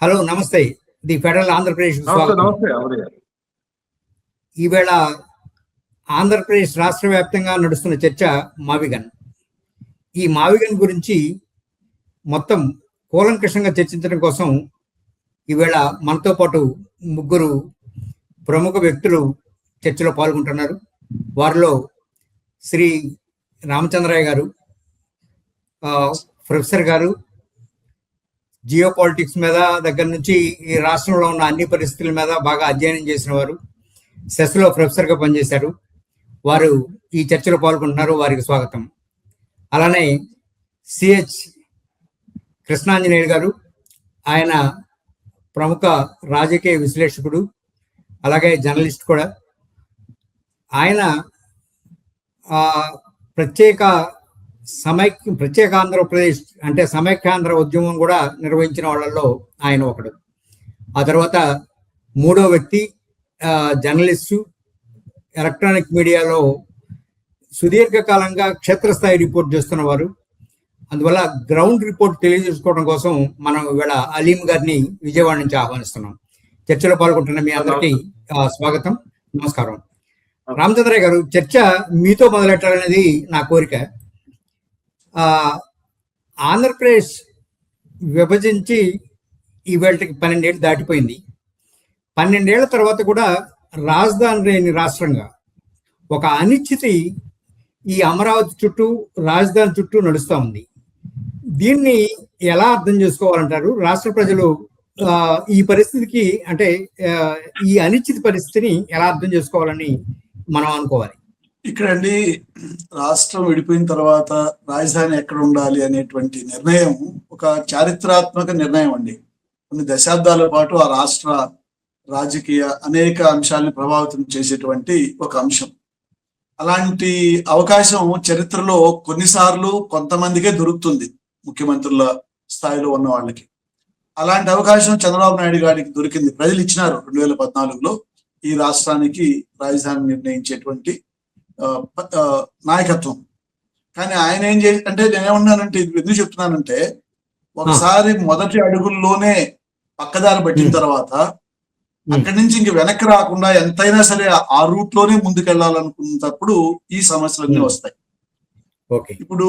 Hello, నమస్తే. The federal Andhra Pradesh స్వాగతం. ఈవేళ ఆంధ్రప్రదేశ్ రాష్ట్ర వ్యాప్తంగా నడుస్తున్న చర్చ మావిగన్. ఈ మావిగన్ గురించి మొత్తం కూలంకషంగా చర్చించడం కోసం ఈవేళ మనతో పాటు ముగ్గురు ప్రముఖ వ్యక్తులు చర్చలో పాల్గొంటున్నారు. వారిలో శ్రీ రామచంద్రయ్య గారు, ప్రొఫెసర్ గారు, జియో పాలిటిక్స్ మీద దగ్గర నుంచి ఈ రాష్ట్రంలో ఉన్న అన్ని పరిస్థితుల మీద బాగా అధ్యయనం చేసిన వారు, సెస్లో ప్రొఫెసర్గా పనిచేశారు. వారు ఈ చర్చలో పాల్గొంటున్నారు. వారికి స్వాగతం. అలానే సిహెచ్ కృష్ణాంజనేయులు గారు, ఆయన ప్రముఖ రాజకీయ విశ్లేషకుడు, అలాగే జర్నలిస్ట్ కూడా. ఆయన ప్రత్యేక ఆంధ్రప్రదేశ్ అంటే సమైక్యాంధ్ర ఉద్యమం కూడా నిర్వహించిన వాళ్ళల్లో ఆయన ఒకడు. ఆ తర్వాత మూడో వ్యక్తి జర్నలిస్టు, ఎలక్ట్రానిక్ మీడియాలో సుదీర్ఘకాలంగా క్షేత్రస్థాయి రిపోర్ట్ చేస్తున్నవారు. అందువల్ల గ్రౌండ్ రిపోర్ట్ తెలియజేసుకోవడం కోసం మనం ఇవాళ అలీం గారిని విజయవాడ నుంచి ఆహ్వానిస్తున్నాం. చర్చలో పాల్గొంటున్న మీ అందరికీ స్వాగతం, నమస్కారం. రామచంద్రయ్య గారు, చర్చ మీతో మొదలెట్టాలనేది నా కోరిక. ఆంధ్రప్రదేశ్ విభజించి ఈవేళకి 12 ఏళ్ళు దాటిపోయింది. 12 ఏళ్ల తర్వాత కూడా రాజధాని లేని రాష్ట్రంగా ఒక అనిశ్చితి ఈ అమరావతి చుట్టూ, రాజధాని చుట్టూ నడుస్తూ ఉంది. దీన్ని ఎలా అర్థం చేసుకోవాలంటారు? రాష్ట్ర ప్రజలు ఈ పరిస్థితికి అంటే ఈ అనిశ్చిత పరిస్థితిని ఎలా అర్థం చేసుకోవాలని మనం అనుకోవాలి? ఇక్కడండి, రాష్ట్రం విడిపోయిన తర్వాత రాజధాని ఎక్కడ ఉండాలి అనేటువంటి నిర్ణయం ఒక చారిత్రాత్మక నిర్ణయం అండి. కొన్ని దశాబ్దాల పాటు ఆ రాష్ట్ర రాజకీయ అనేక అంశాలను ప్రభావితం చేసేటువంటి ఒక అంశం. అలాంటి అవకాశం చరిత్రలో కొన్నిసార్లు కొంతమందికే దొరుకుతుంది, ముఖ్యమంత్రుల స్థాయిలో ఉన్న వాళ్ళకి. అలాంటి అవకాశం చంద్రబాబు నాయుడు గారికి దొరికింది. ప్రజలు ఇచ్చినారు 2014లో ఈ రాష్ట్రానికి రాజధాని నిర్ణయించేటువంటి నాయకత్వం. కానీ ఆయన ఏం అంటే నేనేమన్నానంటే, ఇది ఎందుకు చెప్తున్నానంటే, ఒకసారి మొదటి అడుగుల్లోనే పక్కదారి పట్టిన తర్వాత అక్కడి నుంచి ఇంక వెనక్కి రాకుండా ఎంతైనా సరే ఆ రూట్ లోనే ముందుకెళ్లాలనుకున్నప్పుడు ఈ సమస్యలన్నీ వస్తాయి. ఇప్పుడు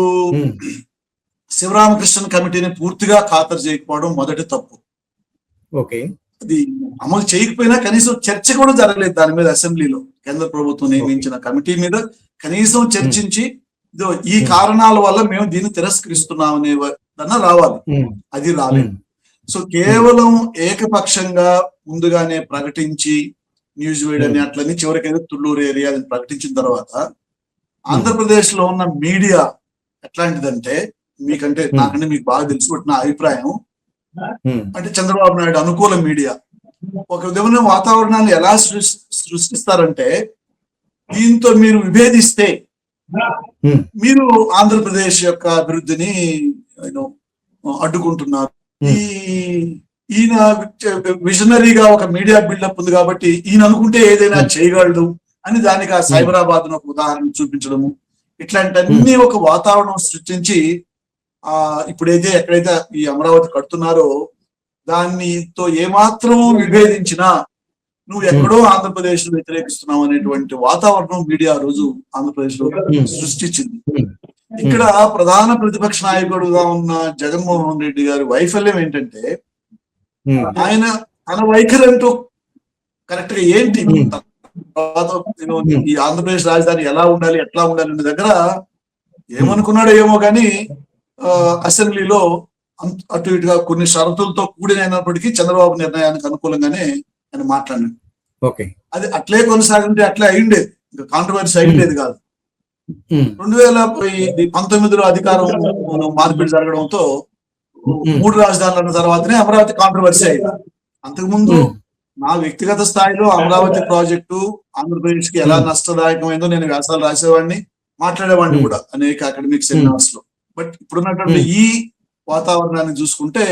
శివరామకృష్ణన్ కమిటీని పూర్తిగా ఖాతరు చేయకపోవడం మొదటి తప్పు. అది అమలు చేయకపోయినా కనీసం చర్చ కూడా జరగలేదు దాని మీద. అసెంబ్లీలో కేంద్ర ప్రభుత్వం నియమించిన కమిటీ మీద కనీసం చర్చించి ఈ కారణాల వల్ల మేము దీన్ని తిరస్కరిస్తున్నాం అనేదన్నా రావాలి. అది రాలేదు. సో కేవలం ఏకపక్షంగా ముందుగానే ప్రకటించి న్యూస్ వేయడని అట్లని చివరికైతే తుళ్ళూరు ఏరియా ప్రకటించిన తర్వాత ఆంధ్రప్రదేశ్ లో ఉన్న మీడియా ఎట్లాంటిదంటే, మీకంటే నాకంటే మీకు బాగా తెలుసు, బట్ నా అభిప్రాయం అంటే చంద్రబాబు నాయుడు అనుకూల మీడియా ఒక విధమైన వాతావరణాన్ని ఎలా సృష్టిస్తారంటే, దీంతో మీరు విభేదిస్తే మీరు ఆంధ్రప్రదేశ్ యొక్క అభివృద్ధిని అడ్డుకుంటున్నారు. ఈయన విజనరీగా ఒక మీడియా బిల్డప్ ఉంది కాబట్టి ఈయన అనుకుంటే ఏదైనా చేయగలడు అని దానికి ఆ సైబరాబాద్ ఒక ఉదాహరణ చూపించడము, ఇట్లాంటి ఒక వాతావరణం సృష్టించి ఇప్పుడైతే ఎక్కడైతే ఈ అమరావతి కడుతున్నారో దానితో ఏమాత్రం విభేదించినా నువ్వు ఎక్కడో ఆంధ్రప్రదేశ్ లో వ్యతిరేకిస్తున్నావు అనేటువంటి వాతావరణం మీడియా రోజు ఆంధ్రప్రదేశ్ లో సృష్టించింది. ఇక్కడ ప్రధాన ప్రతిపక్ష నాయకుడుగా ఉన్న జగన్మోహన్ రెడ్డి గారి వైఫల్యం ఏంటంటే, ఆయన తన వైఖరి అంటూ కరెక్ట్ గా ఏంటి, ఈ ఆంధ్రప్రదేశ్ రాజధాని ఎలా ఉండాలి, ఎట్లా ఉండాలి అనే దగ్గర ఏమనుకున్నాడో ఏమో కానీ అసెంబ్లీలో అటు ఇటుగా కొన్ని షరతులతో కూడినైనప్పటికీ చంద్రబాబు నిర్ణయానికి అనుకూలంగానే ఆయన మాట్లాడాడు. అది అట్లే కొనసాగింటే అట్లే అయిండేది, ఇంకా కాంట్రవర్సీ అయిండేది కాదు. 2019లో అధికారం మార్పిడి జరగడంతో 3 రాజధానులు అన్న తర్వాతనే అమరావతి కాంట్రవర్సీ అయింది. అంతకుముందు నా వ్యక్తిగత స్థాయిలో అమరావతి ప్రాజెక్టు ఆంధ్రప్రదేశ్ కి ఎలా నష్టదాయకమైందో నేను వ్యాసాలు రాసేవాడిని, మాట్లాడేవాడిని కూడా అనేక అకాడమిక్ సెమినార్స్ లో. బట్ ఇప్పుడున్నటువంటి ఈ వాతావరణాన్ని చూసుకుంటే,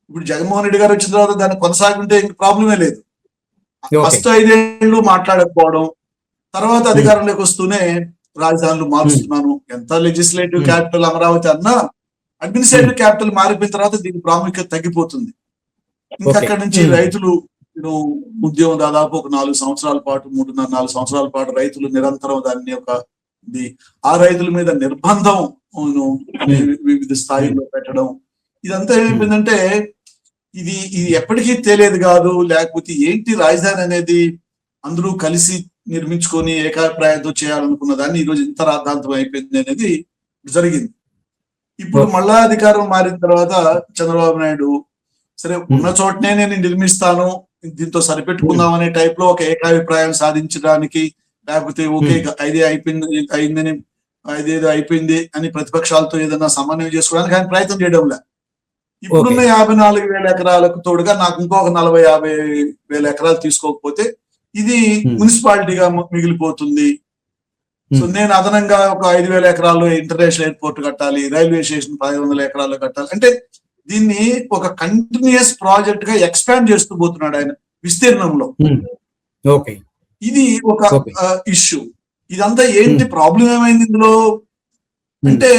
ఇప్పుడు జగన్మోహన్ రెడ్డి గారు వచ్చిన తర్వాత దాన్ని కొనసాగుంటే ఇంక ప్రాబ్లమే లేదు. ఫస్ట్ 5 ఏళ్ళు మాట్లాడకపోవడం, తర్వాత అధికారంలోకి వస్తూనే రాజధానులు మారుస్తున్నాను, ఎంత లెజిస్లేటివ్ క్యాపిటల్ అమరావతి అన్నా అడ్మినిస్ట్రేటివ్ క్యాపిటల్ మారిపోయిన తర్వాత దీని ప్రాముఖ్యత తగ్గిపోతుంది. ఇంకా Okay. అక్కడి నుంచి రైతులు ఉద్యమం దాదాపు ఒక 4 సంవత్సరాల పాటు 3.5-4 సంవత్సరాల పాటు రైతులు నిరంతరం దాన్ని ఆ రైతుల మీద నిర్బంధం వివిధ స్థాయిల్లో పెట్టడం, ఇదంతా ఏమైపోయిందంటే ఇది ఎప్పటికీ తెలియదు కాదు. లేకపోతే ఏంటి రాజధాని అనేది అందరూ కలిసి నిర్మించుకొని ఏకాభిప్రాయంతో చేయాలనుకున్న దాన్ని ఈరోజు ఇంత రాద్ధాంతం అయిపోయింది అనేది జరిగింది. ఇప్పుడు మళ్ళా అధికారం మారిన తర్వాత చంద్రబాబు నాయుడు సరే ఉన్న చోటనే నేను నిర్మిస్తాను, దీంతో సరిపెట్టుకుందాం అనే టైప్ లో ఒక ఏకాభిప్రాయం సాధించడానికి, లేకపోతే ఓకే ఐదేదో అయిపోయింది అని ప్రతిపక్షాలతో ఏదైనా సమన్వయం చేసుకోవడానికి ఆయన ప్రయత్నం చేయడం లే. ఇప్పుడున్న 54,000 ఎకరాలకు తోడుగా నాకు ఇంకొక 40,000-50,000 ఎకరాలు తీసుకోకపోతే ఇది మున్సిపాలిటీగా మిగిలిపోతుంది. సో నేను అదనంగా ఒక 5,000 ఎకరాల్లో ఇంటర్నేషనల్ ఎయిర్పోర్ట్ కట్టాలి, రైల్వే స్టేషన్ 500 ఎకరాల్లో కట్టాలి అంటే దీన్ని ఒక కంటిన్యూస్ ప్రాజెక్ట్ గా ఎక్స్పాండ్ చేస్తూ పోతున్నాడు ఆయన విస్తీర్ణంలో. ఇది ఒక ఇష్యూ. ఇదంతా ఏంటి ప్రాబ్లం ఏమైంది ఇందులో అంటే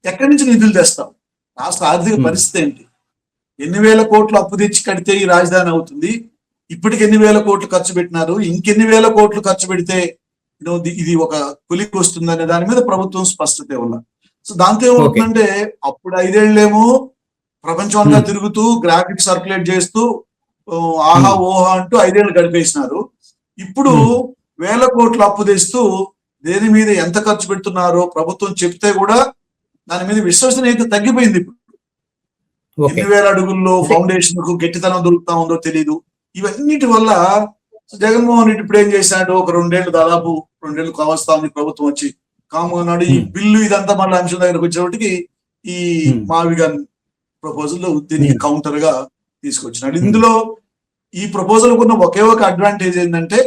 ఎక్కడి నుంచి నిధులు తెస్తాం, రాష్ట్ర ఆర్థిక పరిస్థితి ఏంటి, ఎన్ని వేల కోట్లు అప్పు తెచ్చి కడితే ఈ రాజధాని అవుతుంది, ఇప్పటికి ఎన్ని వేల కోట్లు ఖర్చు పెట్టినారు, ఇంకెన్ని వేల కోట్లు ఖర్చు పెడితే ఇది ఒక కొలికి వస్తుంది అనే దాని మీద ప్రభుత్వం స్పష్టత ఇవ్వాలి. సో దాంతో ఏమవుతుందంటే అప్పుడు 5 ఏళ్ళేమో ప్రపంచం అంతా తిరుగుతూ గ్రాఫిక్స్ సర్క్యులేట్ చేస్తూ ఆహా ఓహా అంటూ 5 ఏళ్ళు గడిపేసినారు. ఇప్పుడు వేల కోట్లు అప్పు తెస్తూ దేని మీద ఎంత ఖర్చు పెడుతున్నారో ప్రభుత్వం చెప్తే కూడా దాని మీద విశ్వసనీయత తగ్గిపోయింది. ఇప్పుడు ఎన్ని వేల అడుగుల్లో ఫౌండేషన్ కు గట్టితనం దొరుకుతా ఉందో తెలీదు. ఇవన్నిటి వల్ల జగన్మోహన్ రెడ్డి ఇప్పుడు ఏం చేశాడు, ఒక 2 ఏళ్ళు దాదాపు 2 ఏళ్ళు కావస్తా ఉంది ప్రభుత్వం వచ్చి కామన్నాడు. ఈ బిల్లు ఇదంతా మళ్ళీ అంశం దగ్గరకు వచ్చేటికి ఈ మావిగన్ ప్రపోజల్ దీనికి కౌంటర్ గా తీసుకొచ్చినాడు. ఇందులో ఈ ప్రపోజల్ ఉన్న ఒకే ఒక అడ్వాంటేజ్ ఏంటంటే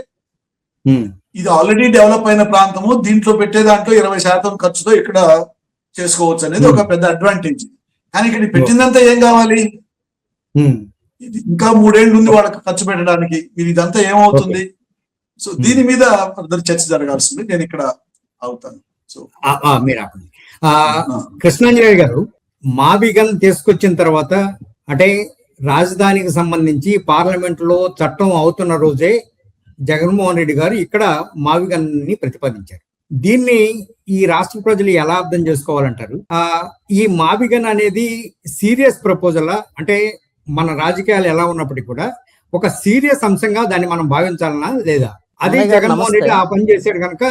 ఇది ఆల్రెడీ డెవలప్ అయిన ప్రాంతము, దీంట్లో పెట్టే దాంట్లో 20% ఖర్చుతో ఇక్కడ చేసుకోవచ్చు అనేది ఒక పెద్ద అడ్వాంటేజ్. కానీ ఇక్కడ పెట్టిందంతా ఏం కావాలి, ఇంకా 3 ఏళ్ళు ఉంది వాళ్ళకి ఖర్చు పెట్టడానికి, మీరు ఇదంతా ఏమవుతుంది. సో దీని మీద చర్చ జరగాల్సింది. నేను ఇక్కడ అవుతాను. సో మీరు కృష్ణాంజలి గారు, మావిగన్ తీసుకొచ్చిన తర్వాత అంటే రాజధానికి సంబంధించి పార్లమెంట్ లో చట్టం అవుతున్న రోజే జగన్మోహన్ రెడ్డి గారు ఇక్కడ మావిగన్ ని ప్రతిపాదించారు. దీన్ని ఈ రాష్ట్ర ప్రజలు ఎలా అర్థం చేసుకోవాలంటారు? ఈ మావిగన్ అనేది సీరియస్ ప్రపోజల్ అంటే మన రాజకీయాలు ఎలా ఉన్నప్పటికీ కూడా ఒక సీరియస్ అంశంగా దాన్ని మనం భావించాలనా లేదా? అదే జగన్మోహన్ రెడ్డి ఆ పని చేశాడు కనుక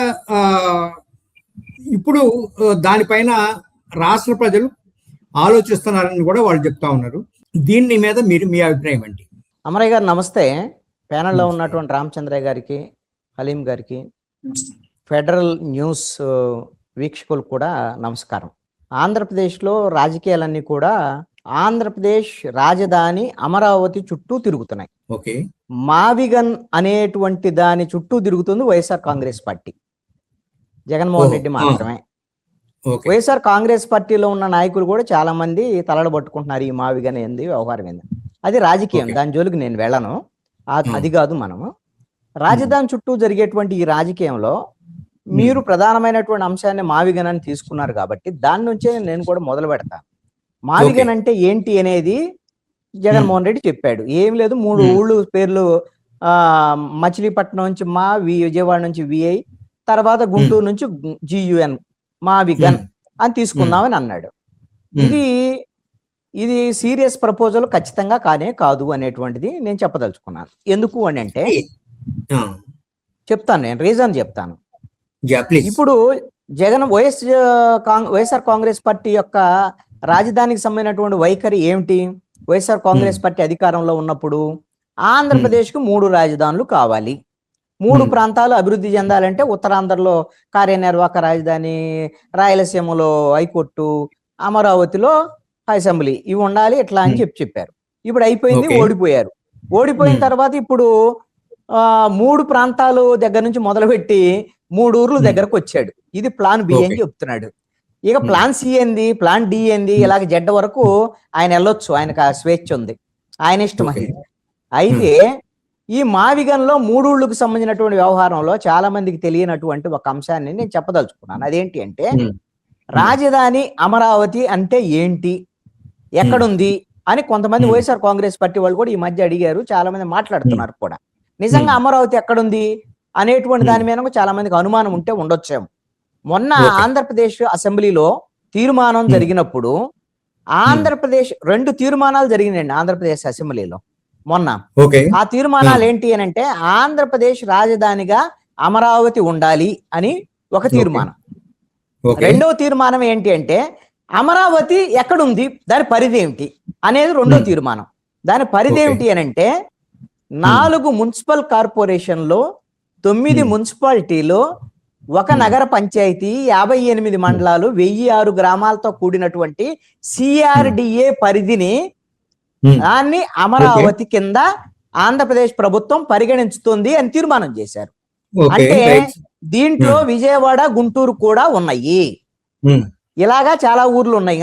ఇప్పుడు దానిపైన రాష్ట్ర ప్రజలు ఆలోచిస్తున్నారని కూడా వాళ్ళు చెప్తా ఉన్నారు. దీని మీద మీ అభిప్రాయం ఏంటి? అమరయ్య గారు నమస్తే. ప్యానెల్లో ఉన్నటువంటి రామచంద్రయ్య గారికి, హలీం గారికి, ఫెడరల్ న్యూస్ వీక్షకులు కూడా నమస్కారం. ఆంధ్రప్రదేశ్లో రాజకీయాలన్నీ కూడా ఆంధ్రప్రదేశ్ రాజధాని అమరావతి చుట్టూ తిరుగుతున్నాయి. ఓకే, మావిగన్ అనేటువంటి దాని చుట్టూ తిరుగుతుంది వైఎస్ఆర్ కాంగ్రెస్ పార్టీ, జగన్మోహన్ రెడ్డి మాత్రమే. వైఎస్ఆర్ కాంగ్రెస్ పార్టీలో ఉన్న నాయకులు కూడా చాలా మంది తలలు పట్టుకుంటున్నారు ఈ మావిగన్ ఏంది వ్యవహారం ఏంది. అది రాజకీయం, దాని జోలికి నేను వెళ్ళను. అది కాదు, మనము రాజధాని చుట్టూ జరిగేటువంటి ఈ రాజకీయంలో మీరు ప్రధానమైనటువంటి అంశాన్ని మావిగన్ అని తీసుకున్నారు కాబట్టి దాని నుంచే నేను కూడా మొదలు పెడతాను. మావిగన్ అంటే ఏంటి అనేది జగన్మోహన్ రెడ్డి చెప్పాడు. ఏం లేదు, 3 ఊళ్ళు పేర్లు, మచిలీపట్నం నుంచి విజయవాడ నుంచి విఐ, తర్వాత గుంటూరు నుంచి GUN, మావిగన్ అని తీసుకుందామని అన్నాడు. ఇది సీరియస్ ప్రపోజల్ ఖచ్చితంగా కాదు అనేటువంటిది నేను చెప్పదలుచుకున్నాను. ఎందుకు అని అంటే చెప్తాను, నేను రీజన్ చెప్తాను. ఇప్పుడు వైఎస్ఆర్ కాంగ్రెస్ పార్టీ యొక్క రాజధానికి సంబంధించినటువంటి వైఖరి ఏమిటి? వైఎస్ఆర్ కాంగ్రెస్ పార్టీ అధికారంలో ఉన్నప్పుడు ఆంధ్రప్రదేశ్ కు 3 రాజధానులు కావాలి, 3 ప్రాంతాలు అభివృద్ధి చెందాలంటే ఉత్తరాంధ్రలో కార్యనిర్వాహక రాజధాని, రాయలసీమలో హైకోర్టు, అమరావతిలో అసెంబ్లీ, ఇవి ఉండాలి ఇట్లా అని చెప్పారు. ఇప్పుడు అయిపోయింది, ఓడిపోయారు. ఓడిపోయిన తర్వాత ఇప్పుడు 3 ప్రాంతాలు దగ్గర నుంచి మొదలుపెట్టి 3 ఊర్లు దగ్గరకు వచ్చాడు. ఇది ప్లాన్ బి అని చెప్తున్నాడు. ఇక ప్లాన్ సి ఏంది, ప్లాన్ డి ఏంది, ఇలాగ జెడ్ వరకు ఆయన వెళ్ళొచ్చు, ఆయనకు ఆ స్వేచ్ఛ ఉంది, ఆయన ఇష్టం అది. అయితే ఈ మావిగన్ లో 3 ఊళ్ళకు సంబంధించినటువంటి వ్యవహారంలో చాలా మందికి తెలియనటువంటి ఒక అంశాన్ని నేను చెప్పదలుచుకున్నాను. అదేంటి అంటే రాజధాని అమరావతి అంటే ఏంటి, ఎక్కడుంది, అని కొంతమంది వైఎస్ఆర్ కాంగ్రెస్ పార్టీ వాళ్ళు కూడా ఈ మధ్య అడిగారు, చాలా మంది మాట్లాడుతున్నారు కూడా. నిజంగా అమరావతి ఎక్కడుంది అనేటువంటి దాని మీద చాలా మందికి అనుమానం ఉంటే ఉండొచ్చేమో. మొన్న ఆంధ్రప్రదేశ్ అసెంబ్లీలో తీర్మానం జరిగినప్పుడు ఆంధ్రప్రదేశ్ 2 తీర్మానాలు జరిగినాయండి ఆంధ్రప్రదేశ్ అసెంబ్లీలో మొన్న. ఆ తీర్మానాలు ఏంటి అని అంటే, ఆంధ్రప్రదేశ్ రాజధానిగా అమరావతి ఉండాలి అని ఒక తీర్మానం. రెండవ తీర్మానం ఏంటి అంటే, అమరావతి ఎక్కడుంది, దాని పరిధి ఏమిటి అనేది రెండో తీర్మానం. దాని పరిధి ఏమిటి అని అంటే, 4 మున్సిపల్ కార్పొరేషన్లో 9 మున్సిపాలిటీలో 1 నగర పంచాయతీ 58 మండలాలు 1006 గ్రామాలతో కూడినటువంటి సిఆర్డిఏ పరిధిని దాన్ని అమరావతి కింద ఆంధ్రప్రదేశ్ ప్రభుత్వం పరిగణించుతుంది అని తీర్మానం చేశారు. అంటే దీంట్లో విజయవాడ, గుంటూరు కూడా ఉన్నాయి. ఇలాగా చాలా ఊర్లు ఉన్నాయి.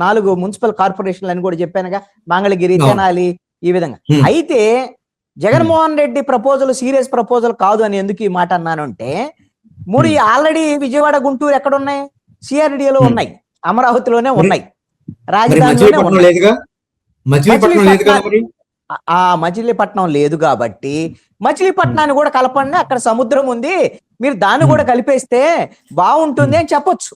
4 మున్సిపల్ కార్పొరేషన్లు అని కూడా చెప్పానుగా, మంగళగిరి, తెనాలి, ఈ విధంగా. అయితే Jaganmohan Reddy proposal serious proposal కాదు అని ఎందుకు ఈ మాట అన్నాను అంటే, ఆల్రెడీ విజయవాడ, గుంటూరు ఎక్కడ ఉన్నాయి, సిఆర్డిఏలో ఉన్నాయి, అమరావతిలోనే ఉన్నాయి, రాజధానిలోనే ఉన్నాయి. మచిలీపట్నం లేదు కాబట్టి మచిలీపట్నాన్ని కూడా కలపండి, అక్కడ సముద్రం ఉంది, మీరు దాన్ని కూడా కలిపేస్తే బాగుంటుంది అని చెప్పొచ్చు.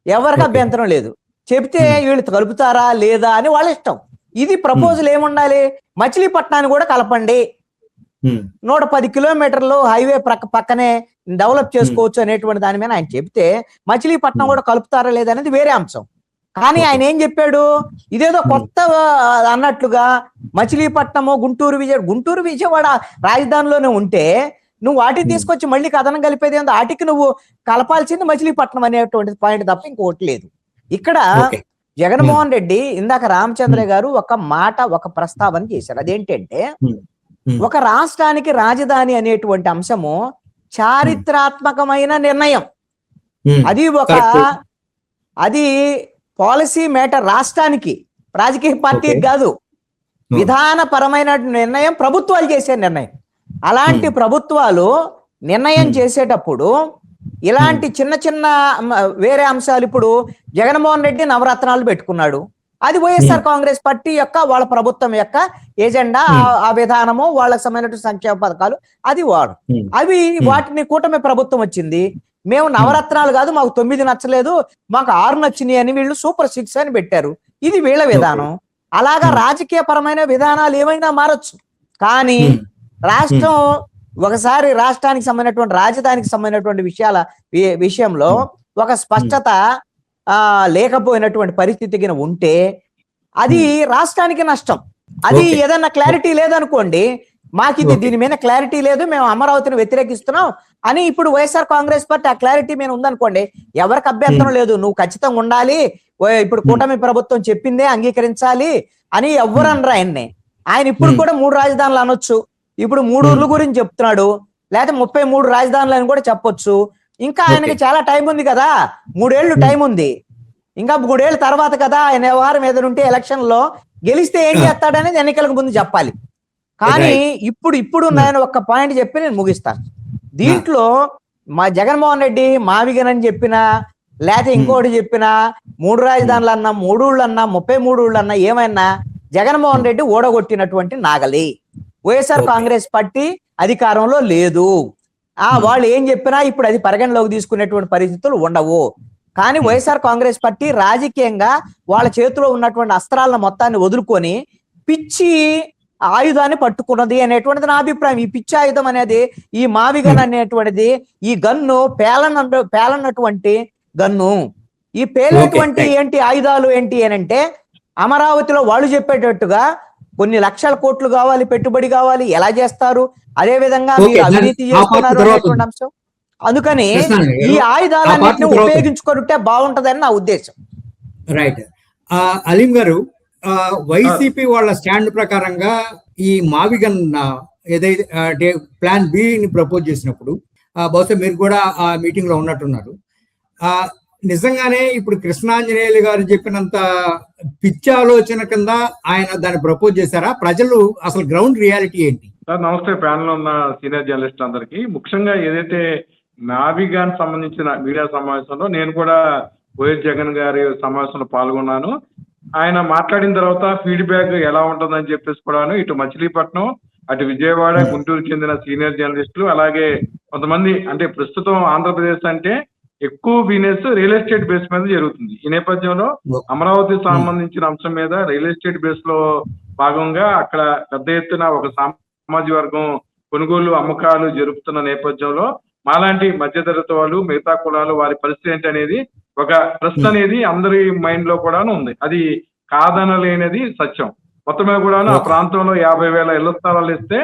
ఎవరికి అభ్యంతరం లేదు. చెప్తే వీళ్ళు కలుపుతారా లేదా అని వాళ్ళ ఇష్టం. ఇది ప్రపోజల్ ఏముండాలి, మచిలీపట్నాన్ని కూడా కలపండి, 110 కిలోమీటర్లు హైవే పక్కనే డెవలప్ చేసుకోవచ్చు అనేటువంటి దాని మీద ఆయన చెప్తే, మచిలీపట్నం కూడా కలుపుతారా లేదా అనేది వేరే అంశం. కానీ ఆయన ఏం చెప్పాడు, ఇదేదో కొత్త అన్నట్లుగా మచిలీపట్నము, గుంటూరు విజయవాడ రాజధానిలోనే ఉంటే నువ్వు వాటికి తీసుకొచ్చి మళ్ళీ కథనం కలిపేది ఏందో, వాటికి నువ్వు కలపాల్సింది మచిలీపట్నం అనేటువంటి పాయింట్ తప్ప ఇంకోటి లేదు. ఇక్కడ జగన్మోహన్ రెడ్డి ఇందాక రామచంద్రయ్య గారు ఒక ప్రస్తావన చేశారు. అదేంటంటే, ఒక రాష్ట్రానికి రాజధాని అనేటువంటి అంశము చారిత్రాత్మకమైన నిర్ణయం. అది పాలసీ మేటర్, రాష్ట్రానికి, రాజకీయ పార్టీకి కాదు. విధానపరమైన నిర్ణయం ప్రభుత్వాలు చేసే నిర్ణయం. అలాంటి ప్రభుత్వాలు నిర్ణయం చేసేటప్పుడు ఇలాంటి చిన్న చిన్న వేరే అంశాలు, ఇప్పుడు జగన్మోహన్ రెడ్డి నవరత్నాలు పెట్టుకున్నాడు, అది వైఎస్ఆర్ కాంగ్రెస్ పార్టీ యొక్క వాళ్ళ ప్రభుత్వం యొక్క ఎజెండా, ఆ విధానము, వాళ్ళకి సంబంధించిన సంక్షేమ పథకాలు, అది వాటిని కూటమి ప్రభుత్వం వచ్చింది, మేము నవరత్నాలు కాదు, మాకు 9 నచ్చలేదు, మాకు 6 నచ్చినాయి అని వీళ్ళు సూపర్ 6 అని పెట్టారు. ఇది వీళ్ళ విధానం. అలాగా రాజకీయ పరమైన విధానాలు ఏమైనా మారచ్చు. కానీ రాష్ట్రం ఒకసారి రాష్ట్రానికి సంబంధించినటువంటి, రాజధానికి సంబంధించినటువంటి విషయంలో ఒక స్పష్టత లేకపోయినటువంటి పరిస్థితి ఉంటే అది రాష్ట్రానికి నష్టం. అది ఏదన్నా క్లారిటీ లేదనుకోండి, మాకు దీని మీద క్లారిటీ లేదు, మేము అమరావతిని వ్యతిరేకిస్తున్నాం అని ఇప్పుడు వైఎస్ఆర్ కాంగ్రెస్ పార్టీ ఆ క్లారిటీ మీద ఉందనుకోండి, ఎవరికి అభ్యంతరం లేదు, నువ్వు ఖచ్చితంగా ఉండాలి, ఇప్పుడు కూటమి ప్రభుత్వం చెప్పిందే అంగీకరించాలి అని ఎవ్వరు అనరు ఆయన్ని. ఆయన ఇప్పుడు కూడా 3 రాజధానులు అనొచ్చు, ఇప్పుడు 3 ఊర్ల గురించి చెప్తున్నాడు, లేకపోతే 33 రాజధానులు అని కూడా చెప్పొచ్చు. ఇంకా ఆయనకి చాలా టైం ఉంది కదా, 3 ఏళ్ళు టైం ఉంది. ఇంకా 3 ఏళ్ళ తర్వాత కదా ఆయన వ్యవహారం ఏదైనా ఎలక్షన్ లో గెలిస్తే ఏం చేస్తాడనేది ఎన్నికలకు ముందు చెప్పాలి. కానీ ఇప్పుడు నేను ఒక పాయింట్ చెప్పి నేను ముగిస్తాను. దీంట్లో మా జగన్మోహన్ రెడ్డి మావిగన్ అని చెప్పినా, లేకపోతే ఇంకోటి చెప్పినా, 3 రాజధానులు అన్నా, 3 ఊళ్ళు అన్నా, 33 ఊళ్ళు అన్నా, ఏమైనా జగన్మోహన్ రెడ్డి ఓడగొట్టినటువంటి నాగలి. వైఎస్ఆర్ కాంగ్రెస్ పార్టీ అధికారంలో లేదు. వాళ్ళు ఏం చెప్పినా ఇప్పుడు అది పరిగణలోకి తీసుకునేటువంటి పరిస్థితులు ఉండవు. కానీ వైఎస్ఆర్ కాంగ్రెస్ పార్టీ రాజకీయంగా వాళ్ళ చేతిలో ఉన్నటువంటి అస్త్రాలను మొత్తాన్ని వదులుకొని పిచ్చి ఆయుధాన్ని పట్టుకున్నది అనేటువంటిది నా అభిప్రాయం. ఈ పిచ్చి ఆయుధం అనేది, ఈ మావిగన్ అనేటువంటిది, ఈ గన్ను పేలన్నటువంటి గన్ను. ఈ పేలేటువంటి ఆయుధాలు ఏంటి అని అంటే, అమరావతిలో వాళ్ళు చెప్పేటట్టుగా కొన్ని లక్షల కోట్లు కావాలి, పెట్టుబడి కావాలి, ఎలా చేస్తారు, అదే విధంగా మీరు అవినీతి చేస్తున్నారు అనేటువంటి అంశం. అందుకని ఈ ఆయుధాలన్నింటినీ ఉపయోగించుకుంటే బాగుంటదని నా ఉద్దేశం. రైట్. అలీం గారు, వైసీపీ వాళ్ళ స్టాండ్ ప్రకారంగా ఈ మావిగన్ ఏదైతే ప్లాన్ బి ని ప్రపోజ్ చేసినప్పుడు, బహుశా మీరు కూడా ఆ మీటింగ్ లో ఉన్నట్టున్నారు, నిజంగానే ఇప్పుడు కృష్ణాంజనేయులు గారు చెప్పినంత పిచ్చి ఆలోచన కింద ఆయన దాన్ని ప్రపోజ్ చేశారా? ప్రజలు అసలు గ్రౌండ్ రియాలిటీ ఏంటి? సార్ నమస్తే, ప్యానల్ ఉన్న సీనియర్ జర్నలిస్ట్ అందరికి. ముఖ్యంగా ఏదైతే నావిగాన్ సంబంధించిన మీడియా సమావేశంలో నేను కూడా వైఎస్ జగన్ గారి సమావేశంలో పాల్గొన్నాను. ఆయన మాట్లాడిన తర్వాత ఫీడ్బ్యాక్ ఎలా ఉంటుందని చెప్పేసి కూడాను ఇటు మచిలీపట్నం, అటు విజయవాడ, గుంటూరు చెందిన సీనియర్ జర్నలిస్టులు, అలాగే కొంతమంది అంటే ప్రస్తుతం ఆంధ్రప్రదేశ్ అంటే ఎక్కువ బిజినెస్ రియల్ ఎస్టేట్ బేస్ మీద జరుగుతుంది. ఈ నేపథ్యంలో అమరావతి సంబంధించిన అంశం మీద రియల్ ఎస్టేట్ బేస్ లో భాగంగా అక్కడ పెద్ద ఎత్తున ఒక సామాజిక వర్గం కొనుగోలు అమ్మకాలు జరుపుతున్న నేపథ్యంలో మాలాంటి మధ్యతరగతి వాళ్ళు, మిగతా కులాలు వారి పరిస్థితి ఏంటి అనేది ఒక ప్రశ్న అనేది అందరి మైండ్ లో కూడాను ఉంది. అది కాదనలేనిది సత్యం. మొత్తం మీద కూడాను ఆ ప్రాంతంలో 50,000 ఇళ్ల స్థలాలు ఇస్తే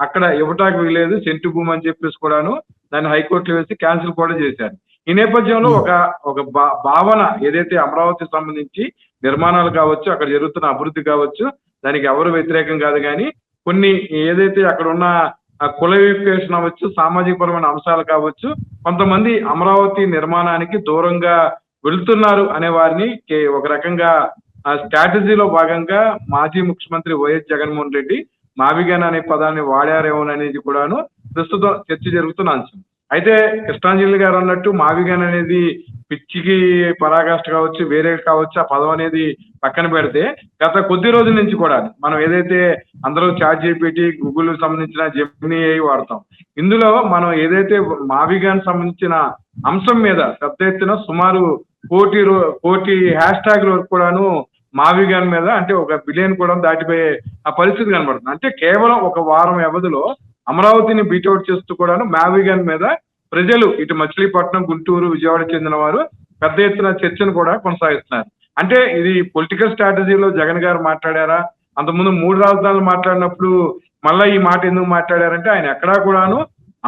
అక్కడ ఇవ్వటానికి వీలేదు, సెంటు భూమి అని చెప్పేసి కూడాను దాన్ని హైకోర్టులో వేసి క్యాన్సిల్ కూడా చేశారు. ఈ నేపథ్యంలో ఒక భావన ఏదైతే అమరావతికి సంబంధించి నిర్మాణాలు కావచ్చు, అక్కడ జరుగుతున్న అభివృద్ధి కావచ్చు, దానికి ఎవరు వ్యతిరేకం కాదు. కానీ కొన్ని ఏదైతే అక్కడ ఉన్న కుల వివేచన అవ్వచ్చు, సామాజిక పరమైన అంశాలు కావచ్చు, కొంతమంది అమరావతి నిర్మాణానికి దూరంగా వెళ్తున్నారు అనే వారిని ఒక రకంగా స్ట్రాటజీలో భాగంగా మాజీ ముఖ్యమంత్రి వైఎస్ జగన్మోహన్ రెడ్డి మావిగన్ అనే పదాన్ని వాడారేమోననేది కూడాను ప్రస్తుతం చర్చ జరుగుతున్న అంశం. అయితే కృష్ణాంజలి గారు అన్నట్టు మావిగన్ అనేది పిచ్చికి పరాకాష్ట కావచ్చు, వేరే కావచ్చు, ఆ పదం అనేది పక్కన పెడితే గత కొద్ది రోజుల నుంచి కూడా మనం ఏదైతే అందరూ ChatGPT, గూగుల్ సంబంధించిన జెమినీ AI వాడతాం. ఇందులో మనం ఏదైతే మావిగన్ సంబంధించిన అంశం మీద పెద్ద ఎత్తున సుమారు కోటి హ్యాష్ ట్యాగ్ల వరకు కూడాను మావిగన్ మీద అంటే 1 బిలియన్ కూడా దాటిపోయే ఆ పరిస్థితి కనబడుతుంది. అంటే కేవలం ఒక వారం వ్యవధిలో అమరావతిని బీటౌట్ చేస్తూ కూడాను మావిగన్ మీద ప్రజలు ఇటు మచిలీపట్నం, గుంటూరు, విజయవాడ చెందిన వారు పెద్ద ఎత్తున చర్చను కూడా కొనసాగిస్తున్నారు. అంటే ఇది పొలిటికల్ స్ట్రాటజీలో జగన్ గారు మాట్లాడారా? అంతకుముందు 3 రాజధానులు మాట్లాడినప్పుడు మళ్ళా ఈ మాట ఎందుకు మాట్లాడారంటే ఆయన ఎక్కడా కూడాను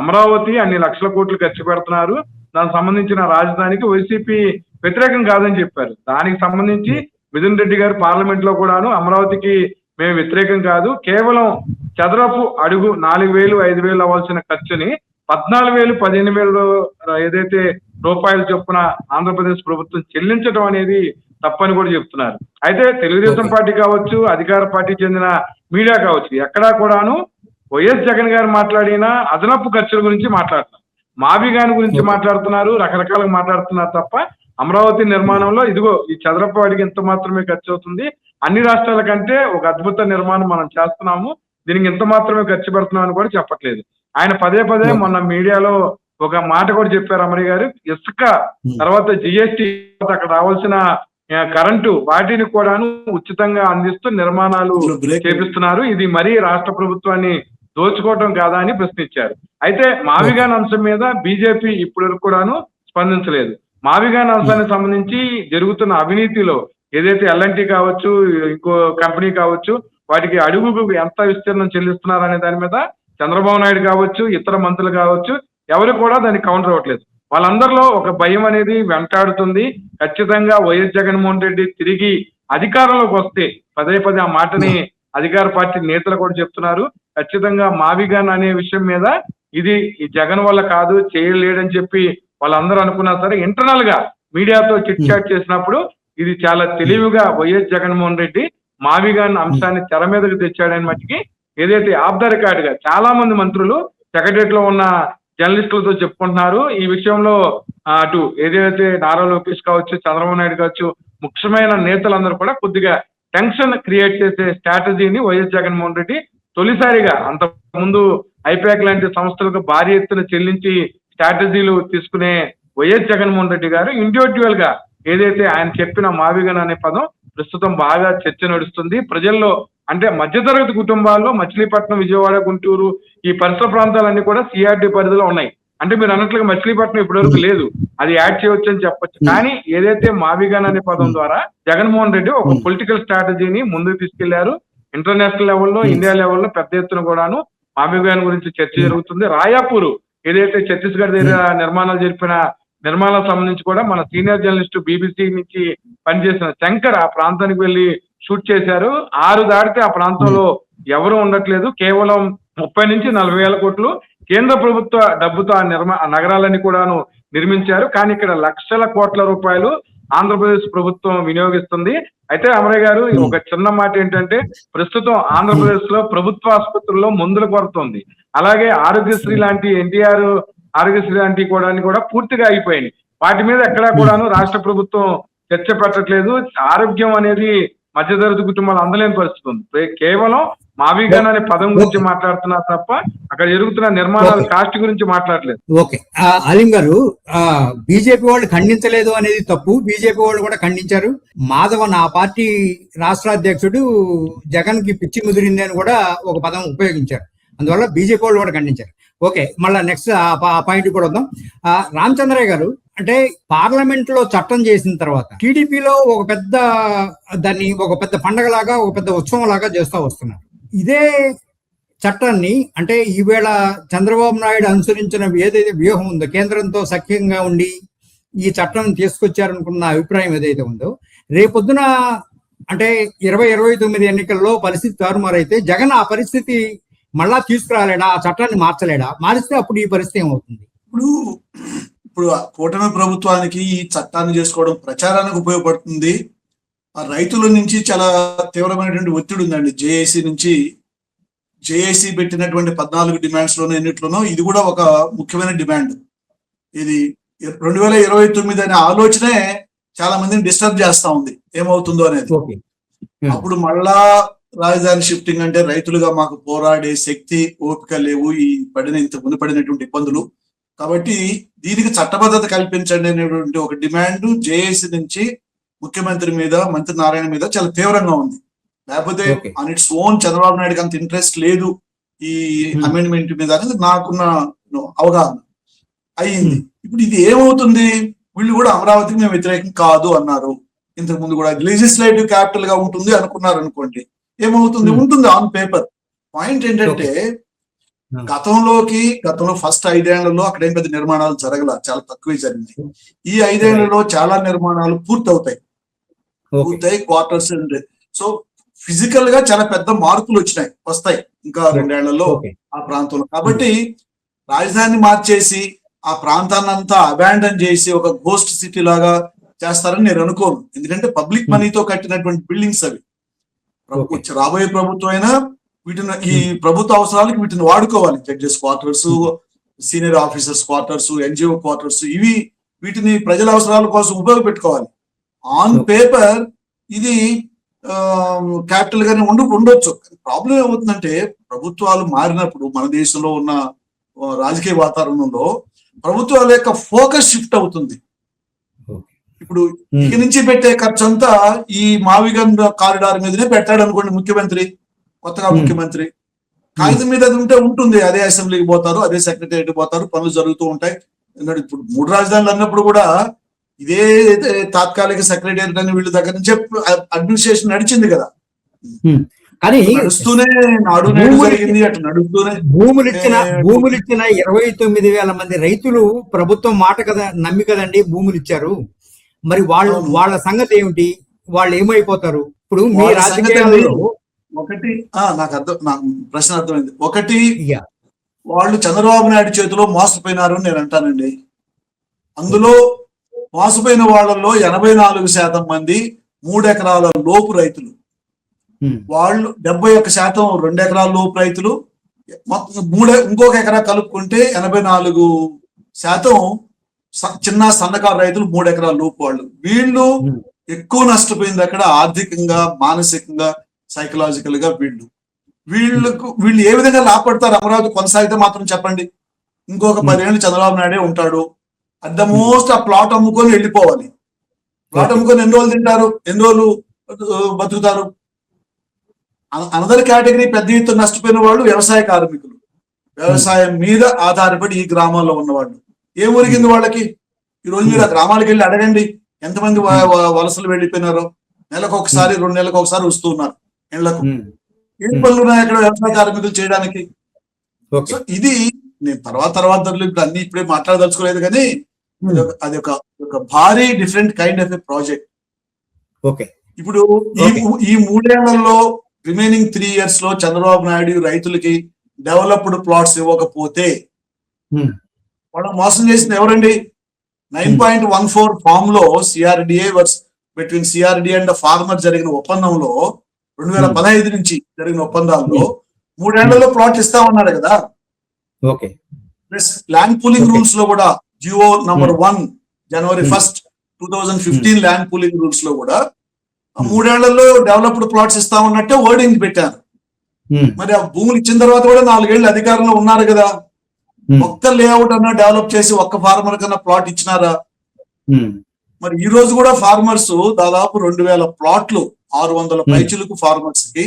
అమరావతి అన్ని లక్షల కోట్లు ఖర్చు పెడుతున్నారు, దానికి సంబంధించిన రాజధానికి వైసీపీ వ్యతిరేకం కాదని చెప్పారు. దానికి సంబంధించి మిథున్ రెడ్డి గారు పార్లమెంట్ లో కూడాను అమరావతికి మేము వ్యతిరేకం కాదు, కేవలం చదరపు అడుగు 4,000, 5,000 అవ్వాల్సిన ఖర్చుని 14,000, 15,000 ఏదైతే రూపాయలు చొప్పున ఆంధ్రప్రదేశ్ ప్రభుత్వం చెల్లించడం అనేది తప్పని కూడా చెప్తున్నారు. అయితే తెలుగుదేశం పార్టీ కావచ్చు, అధికార పార్టీ చెందిన మీడియా కావచ్చు, ఎక్కడా కూడాను వైఎస్ జగన్ గారు మాట్లాడిన అదనపు ఖర్చుల గురించి మాట్లాడుతున్నారు, మావిగాన్ గురించి మాట్లాడుతున్నారు, రకరకాలుగా మాట్లాడుతున్నారు తప్ప అమరావతి నిర్మాణంలో ఇదిగో ఈ చదరపు అడిగి ఇంత మాత్రమే ఖర్చు అవుతుంది, అన్ని రాష్ట్రాల కంటే ఒక అద్భుత నిర్మాణం మనం చేస్తున్నాము, దీనికి ఇంత మాత్రమే ఖర్చు పెడుతున్నాం అని కూడా చెప్పట్లేదు. ఆయన పదే మొన్న మీడియాలో ఒక మాట కూడా చెప్పారు అమరయ్య గారు, ఇసుక తర్వాత GST అక్కడ రావాల్సిన కరెంటు వాటిని కూడాను ఉచితంగా అందిస్తూ నిర్మాణాలు చేపిస్తున్నారు, ఇది మరీ రాష్ట్ర ప్రభుత్వాన్ని దోచుకోవటం కాదా అని ప్రశ్నించారు. అయితే మావిగాన్ అంశం మీద బీజేపీ ఇప్పటివరకు కూడాను స్పందించలేదు. మావిగాన్ అంశానికి సంబంధించి జరుగుతున్న అవినీతిలో ఏదైతే L&T కావచ్చు, ఇంకో కంపెనీ కావచ్చు, వాటికి అడుగుకు ఎంత విస్తీర్ణం చెల్లిస్తున్నారు అనే దాని మీద చంద్రబాబు నాయుడు కావచ్చు, ఇతర మంత్రులు కావచ్చు, ఎవరు కూడా దానికి కౌంటర్ అవ్వట్లేదు. వాళ్ళందరిలో ఒక భయం అనేది వెంటాడుతుంది. ఖచ్చితంగా వైఎస్ జగన్మోహన్ రెడ్డి తిరిగి అధికారంలోకి వస్తే పదే ఆ మాటని అధికార పార్టీ నేతలు కూడా చెప్తున్నారు. ఖచ్చితంగా మావిగాన్ అనే విషయం మీద ఇది ఈ జగన్ వల్ల కాదు, చేయలేడని చెప్పి వాళ్ళందరూ అనుకున్నా సరే ఇంటర్నల్ గా మీడియాతో చిట్ చాట్ చేసినప్పుడు ఇది చాలా తెలివిగా వైఎస్ జగన్మోహన్ రెడ్డి మావిగాన్ అంశాన్ని తెర మీదకి తెచ్చాడని మట్టికి ఏదైతే ఆఫ్ ద రికార్డ్ గా చాలా మంది మంత్రులు సెక్రటరియట్ లో ఉన్న జర్నలిస్టులతో చెప్పుకుంటున్నారు. ఈ విషయంలో అటు ఏదైతే నారా లోకేష్ కావచ్చు, చంద్రబాబు నాయుడు కావచ్చు, ముఖ్యమైన నేతలందరూ కూడా కొద్దిగా టెన్షన్ క్రియేట్ చేసే స్ట్రాటజీని వైఎస్ జగన్మోహన్ రెడ్డి తొలిసారిగా, అంత ముందు ఐపాక్ లాంటి సంస్థలకు భారీ ఎత్తున చెల్లించి స్ట్రాటజీలు తీసుకునే వైఎస్ జగన్మోహన్ రెడ్డి గారు ఇండివిడ్యువల్ గా ఏదైతే ఆయన చెప్పిన మావిగన్ అనే పదం ప్రస్తుతం బాగా చర్చ నడుస్తుంది ప్రజల్లో. అంటే మధ్యతరగతి కుటుంబాల్లో మచిలీపట్నం, విజయవాడ, గుంటూరు ఈ పరిసర ప్రాంతాలన్నీ కూడా CRD పరిధిలో ఉన్నాయి. అంటే మీరు అన్నట్లుగా మచిలీపట్నం ఇప్పటివరకు లేదు, అది యాడ్ చేయవచ్చు అని చెప్పొచ్చు. కానీ ఏదైతే మావిగాన్ అనే పదం ద్వారా జగన్మోహన్ రెడ్డి ఒక పొలిటికల్ స్ట్రాటజీని ముందుకు తీసుకెళ్లారు. ఇంటర్నేషనల్ లెవెల్లో, ఇండియా లెవెల్లో పెద్ద ఎత్తున కూడాను మావిగాన్ గురించి చర్చ జరుగుతుంది. రాయాపూర్ ఏదైతే ఛత్తీస్గఢ్ దగ్గర నిర్మాణాలు జరిపిన నిర్మాణాలకు సంబంధించి కూడా మన సీనియర్ జర్నలిస్టు BBC నుంచి పనిచేసిన శంకర్ ఆ ప్రాంతానికి వెళ్లి షూట్ చేశారు. 6 దాటితే ఆ ప్రాంతంలో ఎవరు ఉండట్లేదు. కేవలం 30 నుంచి 40 వేల కోట్లు కేంద్ర ప్రభుత్వ డబ్బుతో ఆ నగరాలన్నీ కూడాను నిర్మించారు. కానీ ఇక్కడ లక్షల కోట్ల రూపాయలు ఆంధ్రప్రదేశ్ ప్రభుత్వం వినియోగిస్తుంది. అయితే అమరయ్య గారు ఒక చిన్న మాట ఏంటంటే, ప్రస్తుతం ఆంధ్రప్రదేశ్ లో ప్రభుత్వ ఆసుపత్రుల్లో మందుల కొరత ఉంది. అలాగే ఆరోగ్యశ్రీ లాంటి NTR ఆరోగ్యశ్రీ లాంటి కూడా పూర్తిగా అయిపోయింది. వాటి మీద ఎక్కడా కూడాను రాష్ట్ర ప్రభుత్వం చర్చ పెట్టట్లేదు. ఆరోగ్యం అనేది మధ్యతరగతి కుటుంబాలు అందలేని పరిస్థితి ఉంది. కేవలం మావిగన్ అనే పదం గురించి మాట్లాడుతున్నారు తప్ప అక్కడ జరుగుతున్న నిర్మాణాల కాస్ట్ గురించి మాట్లాడలేదు. ఓకే, అలీం గారు, బీజేపీ వాళ్ళు ఖండించలేదు అనేది తప్పు. బీజేపీ వాళ్ళు కూడా ఖండించారు. మాధవన్, ఆ పార్టీ రాష్ట్ర అధ్యక్షుడు, జగన్ కి పిచ్చి ముదిరింది అని కూడా ఒక పదం ఉపయోగించారు. అందువల్ల బీజేపీ వాళ్ళు కూడా ఖండించారు. ఓకే, మళ్ళా నెక్స్ట్ ఆ పాయింట్ కూడా వద్దాం. రామచంద్రయ్య గారు, అంటే పార్లమెంట్ లో చట్టం చేసిన తర్వాత టీడీపీలో ఒక పెద్ద పండగలాగా, ఒక పెద్ద ఉత్సవం లాగా చేస్తూ వస్తున్నారు. ఇదే చట్టాన్ని, అంటే ఈవేళ చంద్రబాబు నాయుడు అనుసరించిన ఏదైతే వ్యూహం ఉందో, కేంద్రంతో సఖ్యంగా ఉండి ఈ చట్టం తీసుకొచ్చారనుకున్న అభిప్రాయం ఏదైతే ఉందో, రేపొద్దున అంటే 2029 ఎన్నికల్లో పరిస్థితి తారుమారైతే జగన్ ఆ పరిస్థితి మళ్ళా తీసుకురాలేడా? ఆ చట్టాన్ని మార్చలేడా? మారిస్తే అప్పుడు ఈ పరిస్థితి ఏమవుతుంది? ఇప్పుడు కూటమి ప్రభుత్వానికి ఈ చట్టాన్ని చేసుకోవడం ప్రచారానికి ఉపయోగపడుతుంది. ఆ రైతుల నుంచి చాలా తీవ్రమైనటువంటి ఒత్తిడి ఉందండి. జేఏసీ పెట్టినటువంటి 14 డిమాండ్స్ లోనో ఎన్నిట్లోనో ఇది కూడా ఒక ముఖ్యమైన డిమాండ్. ఇది 2029 అనే ఆలోచనే చాలా మందిని డిస్టర్బ్ చేస్తా ఉంది, ఏమవుతుందో అనేది. అప్పుడు మళ్ళా రాజధాని షిఫ్టింగ్ అంటే రైతులుగా మాకు పోరాడే శక్తి, ఓపిక లేవు, ఇంతకుముందు పడినటువంటి ఇబ్బందులు. కాబట్టి దీనికి చట్టబద్ధత కల్పించండి అనేటువంటి ఒక డిమాండ్ జేఏసీ నుంచి ముఖ్యమంత్రి మీద, మంత్రి నారాయణ మీద చాలా తీవ్రంగా ఉంది. లేకపోతే ఆన్ ఇట్స్ ఓన్ చంద్రబాబు నాయుడుకి అంత ఇంట్రెస్ట్ లేదు ఈ అమెండ్మెంట్ మీద అనేది నాకున్న అవగాహన అయ్యింది. ఇప్పుడు ఇది ఏమవుతుంది? వీళ్ళు కూడా అమరావతికి మేము వ్యతిరేకం కాదు అన్నారు. ఇంతకు ముందు కూడా లెజిస్లేటివ్ క్యాపిటల్ గా ఉంటుంది అనుకున్నారు అనుకోండి. ఏమవుతుంది? ఉంటుంది ఆన్ పేపర్. పాయింట్ ఏంటంటే గతంలో ఫస్ట్ 5 ఏళ్లలో అక్కడేం పెద్ద నిర్మాణాలు జరగల, చాలా తక్కువే జరిగింది. ఈ 5 ఏళ్లలో చాలా నిర్మాణాలు పూర్తవుతాయి. క్వార్టర్స్. సో ఫిజికల్ గా చాలా పెద్ద మార్పులు వస్తాయి ఇంకా 2 ఏళ్లలో ఆ ప్రాంతంలో. కాబట్టి రాజధానిని మార్చేసి ఆ ప్రాంతాన్ని అంతా అబాండన్ చేసి ఒక గోస్ట్ సిటీ లాగా చేస్తారని నేను అనుకోను. ఎందుకంటే పబ్లిక్ మనీతో కట్టినటువంటి బిల్డింగ్స్ అవి. రాబోయే ప్రభుత్వం అయినా వీటిని, ఈ ప్రభుత్వ అవసరాలకు వీటిని వాడుకోవాలి. Judges quarters, senior officers quarters, NGO quarters, వీటిని ప్రజల అవసరాల కోసం ఉపయోగపెట్టుకోవాలి. ఆన్ పేపర్ ఇది క్యాపిటల్ గానే ఉండొచ్చు. ప్రాబ్లం ఏమవుతుందంటే ప్రభుత్వాలు మారినప్పుడు మన దేశంలో ఉన్న రాజకీయ వాతావరణంలో ప్రభుత్వాల యొక్క ఫోకస్ షిఫ్ట్ అవుతుంది. ఇప్పుడు ఇక నుంచి పెట్టే ఖర్చు అంతా ఈ మావిగన్ కారిడార్ మీదనే పెట్టాడు అనుకోండి ముఖ్యమంత్రి, కొత్తగా ముఖ్యమంత్రి. కాగితం మీద అది ఉంటుంది. అదే అసెంబ్లీకి పోతారు, అదే సెక్రటేరియట్ పోతారు, పనులు జరుగుతూ ఉంటాయి. ఇప్పుడు 3 రాజధానులు అన్నప్పుడు కూడా ఇదే తాత్కాలిక సెక్రటేరియట్ అని వీళ్ళ దగ్గర నుంచి అడ్మినిస్ట్రేషన్ నడిచింది కదా. కానీ నడుస్తూనే నాడు నేడు జరిగింది. అటు నడుస్తూనే భూములు ఇచ్చిన 29,000 మంది రైతులు ప్రభుత్వం మాట నమ్మి కదండి భూములు ఇచ్చారు. మరి వాళ్ళ సంగతి ఏమిటి? వాళ్ళు ఏమైపోతారు? ఇప్పుడు మీ రాజకీయాల్లో నాకు ప్రశ్న అర్థమైంది. ఒకటి, వాళ్ళు చంద్రబాబు నాయుడు చేతిలో మోసపోయినారు అని నేను అంటానండి. అందులో మోసపోయిన వాళ్ళల్లో 84% మంది 3 ఎకరాల లోపు రైతులు. వాళ్ళు 71% 2 ఎకరాల లోపు రైతులు. ఇంకొక ఎకరా కలుపుకుంటే 84% చిన్న సన్నకారు రైతులు, 3 ఎకరాల లోపు వాళ్ళు. వీళ్ళు ఎక్కువ నష్టపోయింది అక్కడ ఆర్థికంగా, మానసికంగా, సైకలాజికల్ గా. వీళ్ళు ఏ విధంగా లాభపడతారు? అమరావతి కొనసాగితే మాత్రం చెప్పండి. ఇంకొక 10 ఏళ్ళు చంద్రబాబు నాయుడే ఉంటాడు. అట్ ద మోస్ట్ ఆ ప్లాట్ అమ్ముకొని వెళ్ళిపోవాలి. ప్లాట్ అమ్ముకొని ఎన్ని రోజులు తింటారు, ఎన్ని రోజులు బతుకుతారు? అనదర్ కేటగిరీ పెద్ద ఎత్తున నష్టపోయిన వాళ్ళు వ్యవసాయ కార్మికులు, వ్యవసాయం మీద ఆధారపడి ఈ గ్రామాల్లో ఉన్నవాళ్ళు. ఏం ఒరిగింది వాళ్ళకి? ఈ రోజు మీరు ఆ గ్రామాలకు వెళ్ళి అడగండి ఎంతమంది వలసలు వెళ్ళిపోయినారో. నెలకు ఒకసారి, 2 నెలలకు ఒకసారి వస్తూ ఉన్నారు ఇళ్లకు. ఏం పనులు ఉన్నాయి అక్కడ వ్యవసాయ కార్మికులు చేయడానికి? సో ఇది నేను తర్వాత ఇప్పుడు అన్ని ఇప్పుడే మాట్లాడదలుచుకోలేదు, కానీ అది ఒక భారీ different kind of a project. ఇప్పుడు ఈ 3 ఏళ్లలో రిమైనింగ్ 3 years లో చంద్రబాబు నాయుడు రైతులకి డెవలప్డ్ ప్లాట్స్ ఇవ్వకపోతే వాళ్ళు మోసం చేసింది ఎవరండి? 9.14 ఫామ్ లో CRDA between CRDA and farmer జరిగిన ఒప్పందంలో 2015 నుంచి జరిగిన ఒప్పందాల్లో 3 ఏళ్లలో ప్లాట్ ఇస్తామన్నారు కదా. ప్లస్ ల్యాండ్ పూలింగ్ రూల్స్ లో కూడా GO number 1 January 1, 2015 land pooling rules లో కూడా 3 ఏళ్లలో డెవలప్డ్ ప్లాట్స్ ఇస్తామన్నట్టే వర్డింగ్ పెట్టారు. మరి ఆ భూములు ఇచ్చిన తర్వాత కూడా 4 ఏళ్ళు అధికారంలో ఉన్నారు కదా, ఒక్క లేఅవుట్ అన్నా డెవలప్ చేసి ఒక్క ఫార్మర్ కన్నా ప్లాట్ ఇచ్చినారా? మరి ఈ రోజు కూడా ఫార్మర్స్ దాదాపు 2000 ప్లాట్లు, 600 పైచులకు ఫార్మర్స్ కి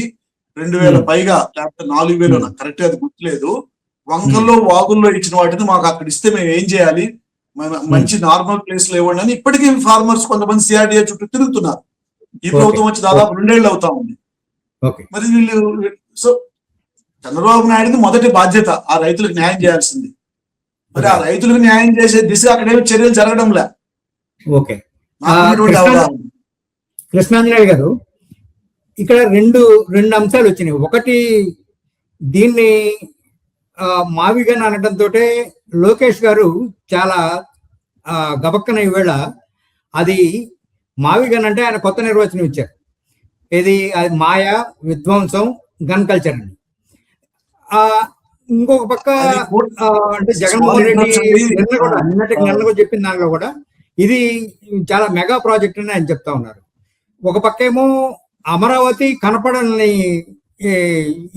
2000 పైగా, లేకపోతే 4000, నాకు కరెక్ట్ అది గుర్తులేదు, వంకల్లో వాగుల్లో ఇచ్చిన వాటిని మాకు అక్కడ ఇస్తే మేము ఏం చేయాలి, మంచి నార్మల్ ప్లేస్ లో ఇవ్వండి అని ఇప్పటికీ ఫార్మర్స్ కొంతమంది సిఆర్డీఏ చుట్టూ తిరుగుతున్నారు. ఈ ప్రభుత్వం వచ్చి దాదాపు 2 ఏళ్ళు అవుతా ఉంది. మరి వీళ్ళు సో చంద్రబాబు నాయుడుది మొదటి బాధ్యత ఆ రైతులకు న్యాయం చేయాల్సింది. మరి ఆ రైతులకు న్యాయం చేసే దిశ అక్కడేమి చర్యలు జరగడంలే. ఓకే, కృష్ణాంజనేయ గారు, ఇక్కడ రెండు అంశాలు వచ్చినాయి. ఒకటి, దీన్ని మావిగన్ అనడంతో లోకేష్ గారు చాలా గబక్కన ఈవేళ అది మావిగన్ అంటే ఆయన కొత్త నిర్వచనం ఇచ్చారు. ఇది అది మాయా, విధ్వంసం, గన్ కల్చర్ అని. ఇంకొక పక్క అంటే జగన్మోహన్ రెడ్డి నిన్న కూడా చెప్పిన దానిలో కూడా ఇది చాలా మెగా ప్రాజెక్ట్ అని ఆయన చెప్తా ఉన్నారు. ఒక పక్క ఏమో అమరావతి కనపడని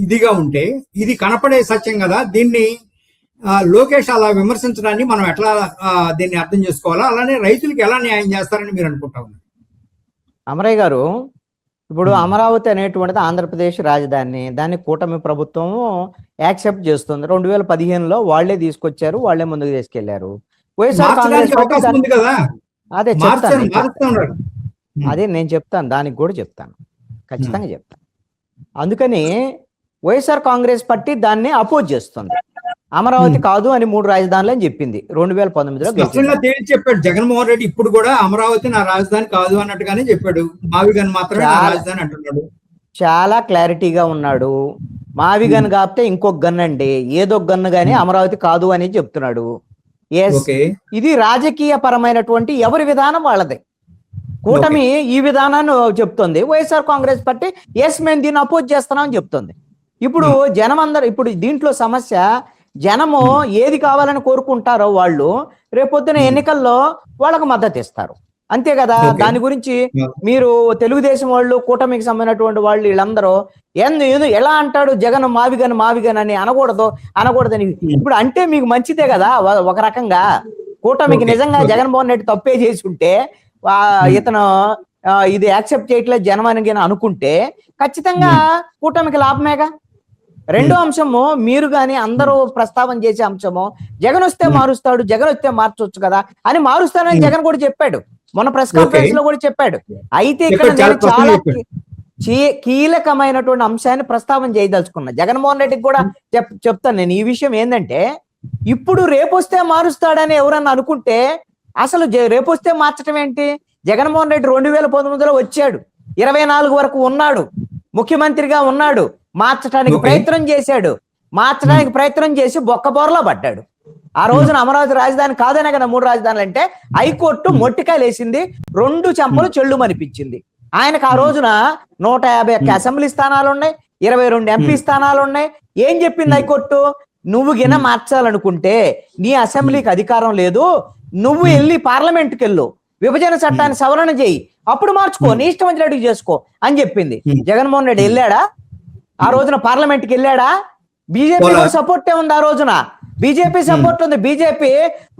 ఇదిగా ఉంటే ఇది కనపడే సత్యం కదా, దీన్ని లోకేష్ అలా విమర్శించడాన్ని మనం ఎట్లా దీన్ని అర్థం చేసుకోవాలా, అలానే రైతులకు ఎలా న్యాయం చేస్తారని మీరు అనుకుంటా ఉన్నారు? అమరయ్య గారు, ఇప్పుడు అమరావతి అనేటువంటిది ఆంధ్రప్రదేశ్ రాజధాని, దాన్ని కూటమి ప్రభుత్వం యాక్సెప్ట్ చేస్తుంది. 2015లో వాళ్లే తీసుకొచ్చారు, వాళ్లే ముందుకు తీసుకెళ్లారు. వైఎస్ఆర్ కాంగ్రెస్ అదే నేను చెప్తాను, దానికి కూడా చెప్తాను, ఖచ్చితంగా చెప్తాను. అందుకని వైఎస్ఆర్ కాంగ్రెస్ పార్టీ దాన్ని అపోజ్ చేస్తుంది. అమరావతి కాదు అని 3 రాజధానులు అని చెప్పింది 2019లో చెప్పాడు జగన్మోహన్ రెడ్డి. ఇప్పుడు కూడా అమరావతి నా రాజధాని కాదు అన్నట్టుగానే చెప్పాడు. మావిగన్ మాత్రమే రాజధాని అంటున్నాడు. చాలా క్లారిటీగా ఉన్నాడు. మావిగన్ కాకపోతే ఇంకొక గన్ అండి, ఏదో గన్ను గానీ అమరావతి కాదు అని చెప్తున్నాడు. ఇది రాజకీయ పరమైనటువంటి ఎవరి విధానం వాళ్ళది. కూటమి ఈ విధానాన్ని చెప్తుంది, వైఎస్ఆర్ కాంగ్రెస్ పార్టీ మేము దీన్ని అపోజ్ చేస్తున్నామని చెప్తుంది. ఇప్పుడు జనం అందరూ, ఇప్పుడు దీంట్లో సమస్య, జనము ఏది కావాలని కోరుకుంటారో వాళ్ళు రేపొద్దున ఎన్నికల్లో వాళ్ళకు మద్దతు ఇస్తారు, అంతే కదా. దాని గురించి మీరు తెలుగుదేశం వాళ్ళు, కూటమికి సంబంధించినటువంటి వాళ్ళు వీళ్ళందరూ ఎలా అంటాడు జగన్ మావిగన్ అని అనకూడదని. ఇప్పుడు అంటే మీకు మంచిదే కదా ఒక రకంగా. కూటమికి నిజంగా జగన్మోహన్ రెడ్డి తప్పే చేసి ఉంటే, ఇతను ఇది యాక్సెప్ట్ చేయట్లేదు జనమని అనుకుంటే ఖచ్చితంగా కూటమికి లాభమేగా. రెండో అంశము, మీరు గాని అందరూ ప్రస్తావన చేసే అంశము, జగన్ వస్తే మారుస్తాడు, జగన్ వస్తే మార్చొచ్చు కదా అని మారుస్తానని జగన్ కూడా చెప్పాడు, మొన్న ప్రెస్ కాన్ఫరెన్స్ లో కూడా చెప్పాడు. అయితే ఇక్కడ నేను చాలా కీలకమైనటువంటి అంశాన్ని ప్రస్తావన చేయదలుచుకున్నా. జగన్మోహన్ రెడ్డికి కూడా చెప్తాను నేను ఈ విషయం. ఏంటంటే ఇప్పుడు రేపొస్తే మారుస్తాడని ఎవరన్నా అనుకుంటే, అసలు రేపొస్తే మార్చడం ఏంటి? జగన్మోహన్ రెడ్డి 2019లో వచ్చాడు, 24 వరకు ఉన్నాడు, ముఖ్యమంత్రిగా ఉన్నాడు, మార్చడానికి ప్రయత్నం చేశాడు, మార్చడానికి ప్రయత్నం చేసి బొక్కబోరలో పడ్డాడు. ఆ రోజున అమరావతి రాజధాని కాదనే కదా 3 రాజధానులు అంటే హైకోర్టు మొట్టికాయలు వేసింది, 2 చెంపలు చెళ్ళు మనిపించింది. ఆయనకు ఆ రోజున 151 అసెంబ్లీ స్థానాలు ఉన్నాయి, 22 ఎంపీ స్థానాలు ఉన్నాయి. ఏం చెప్పింది హైకోర్టు? నువ్వు గిన మార్చాలనుకుంటే నీ అసెంబ్లీకి అధికారం లేదు, నువ్వు వెళ్ళి పార్లమెంట్కి వెళ్ళు, విభజన చట్టాన్ని సవరణ చేయి, అప్పుడు మార్చుకో, నీ ఇష్టం వచ్చినట్టు చేసుకో అని చెప్పింది. జగన్మోహన్ రెడ్డి వెళ్ళాడా ఆ రోజున? పార్లమెంట్కి వెళ్ళాడా? బీజేపీ సపోర్ట్ ఉంది ఆ రోజున, బీజేపీ సపోర్ట్ ఉంది. బీజేపీ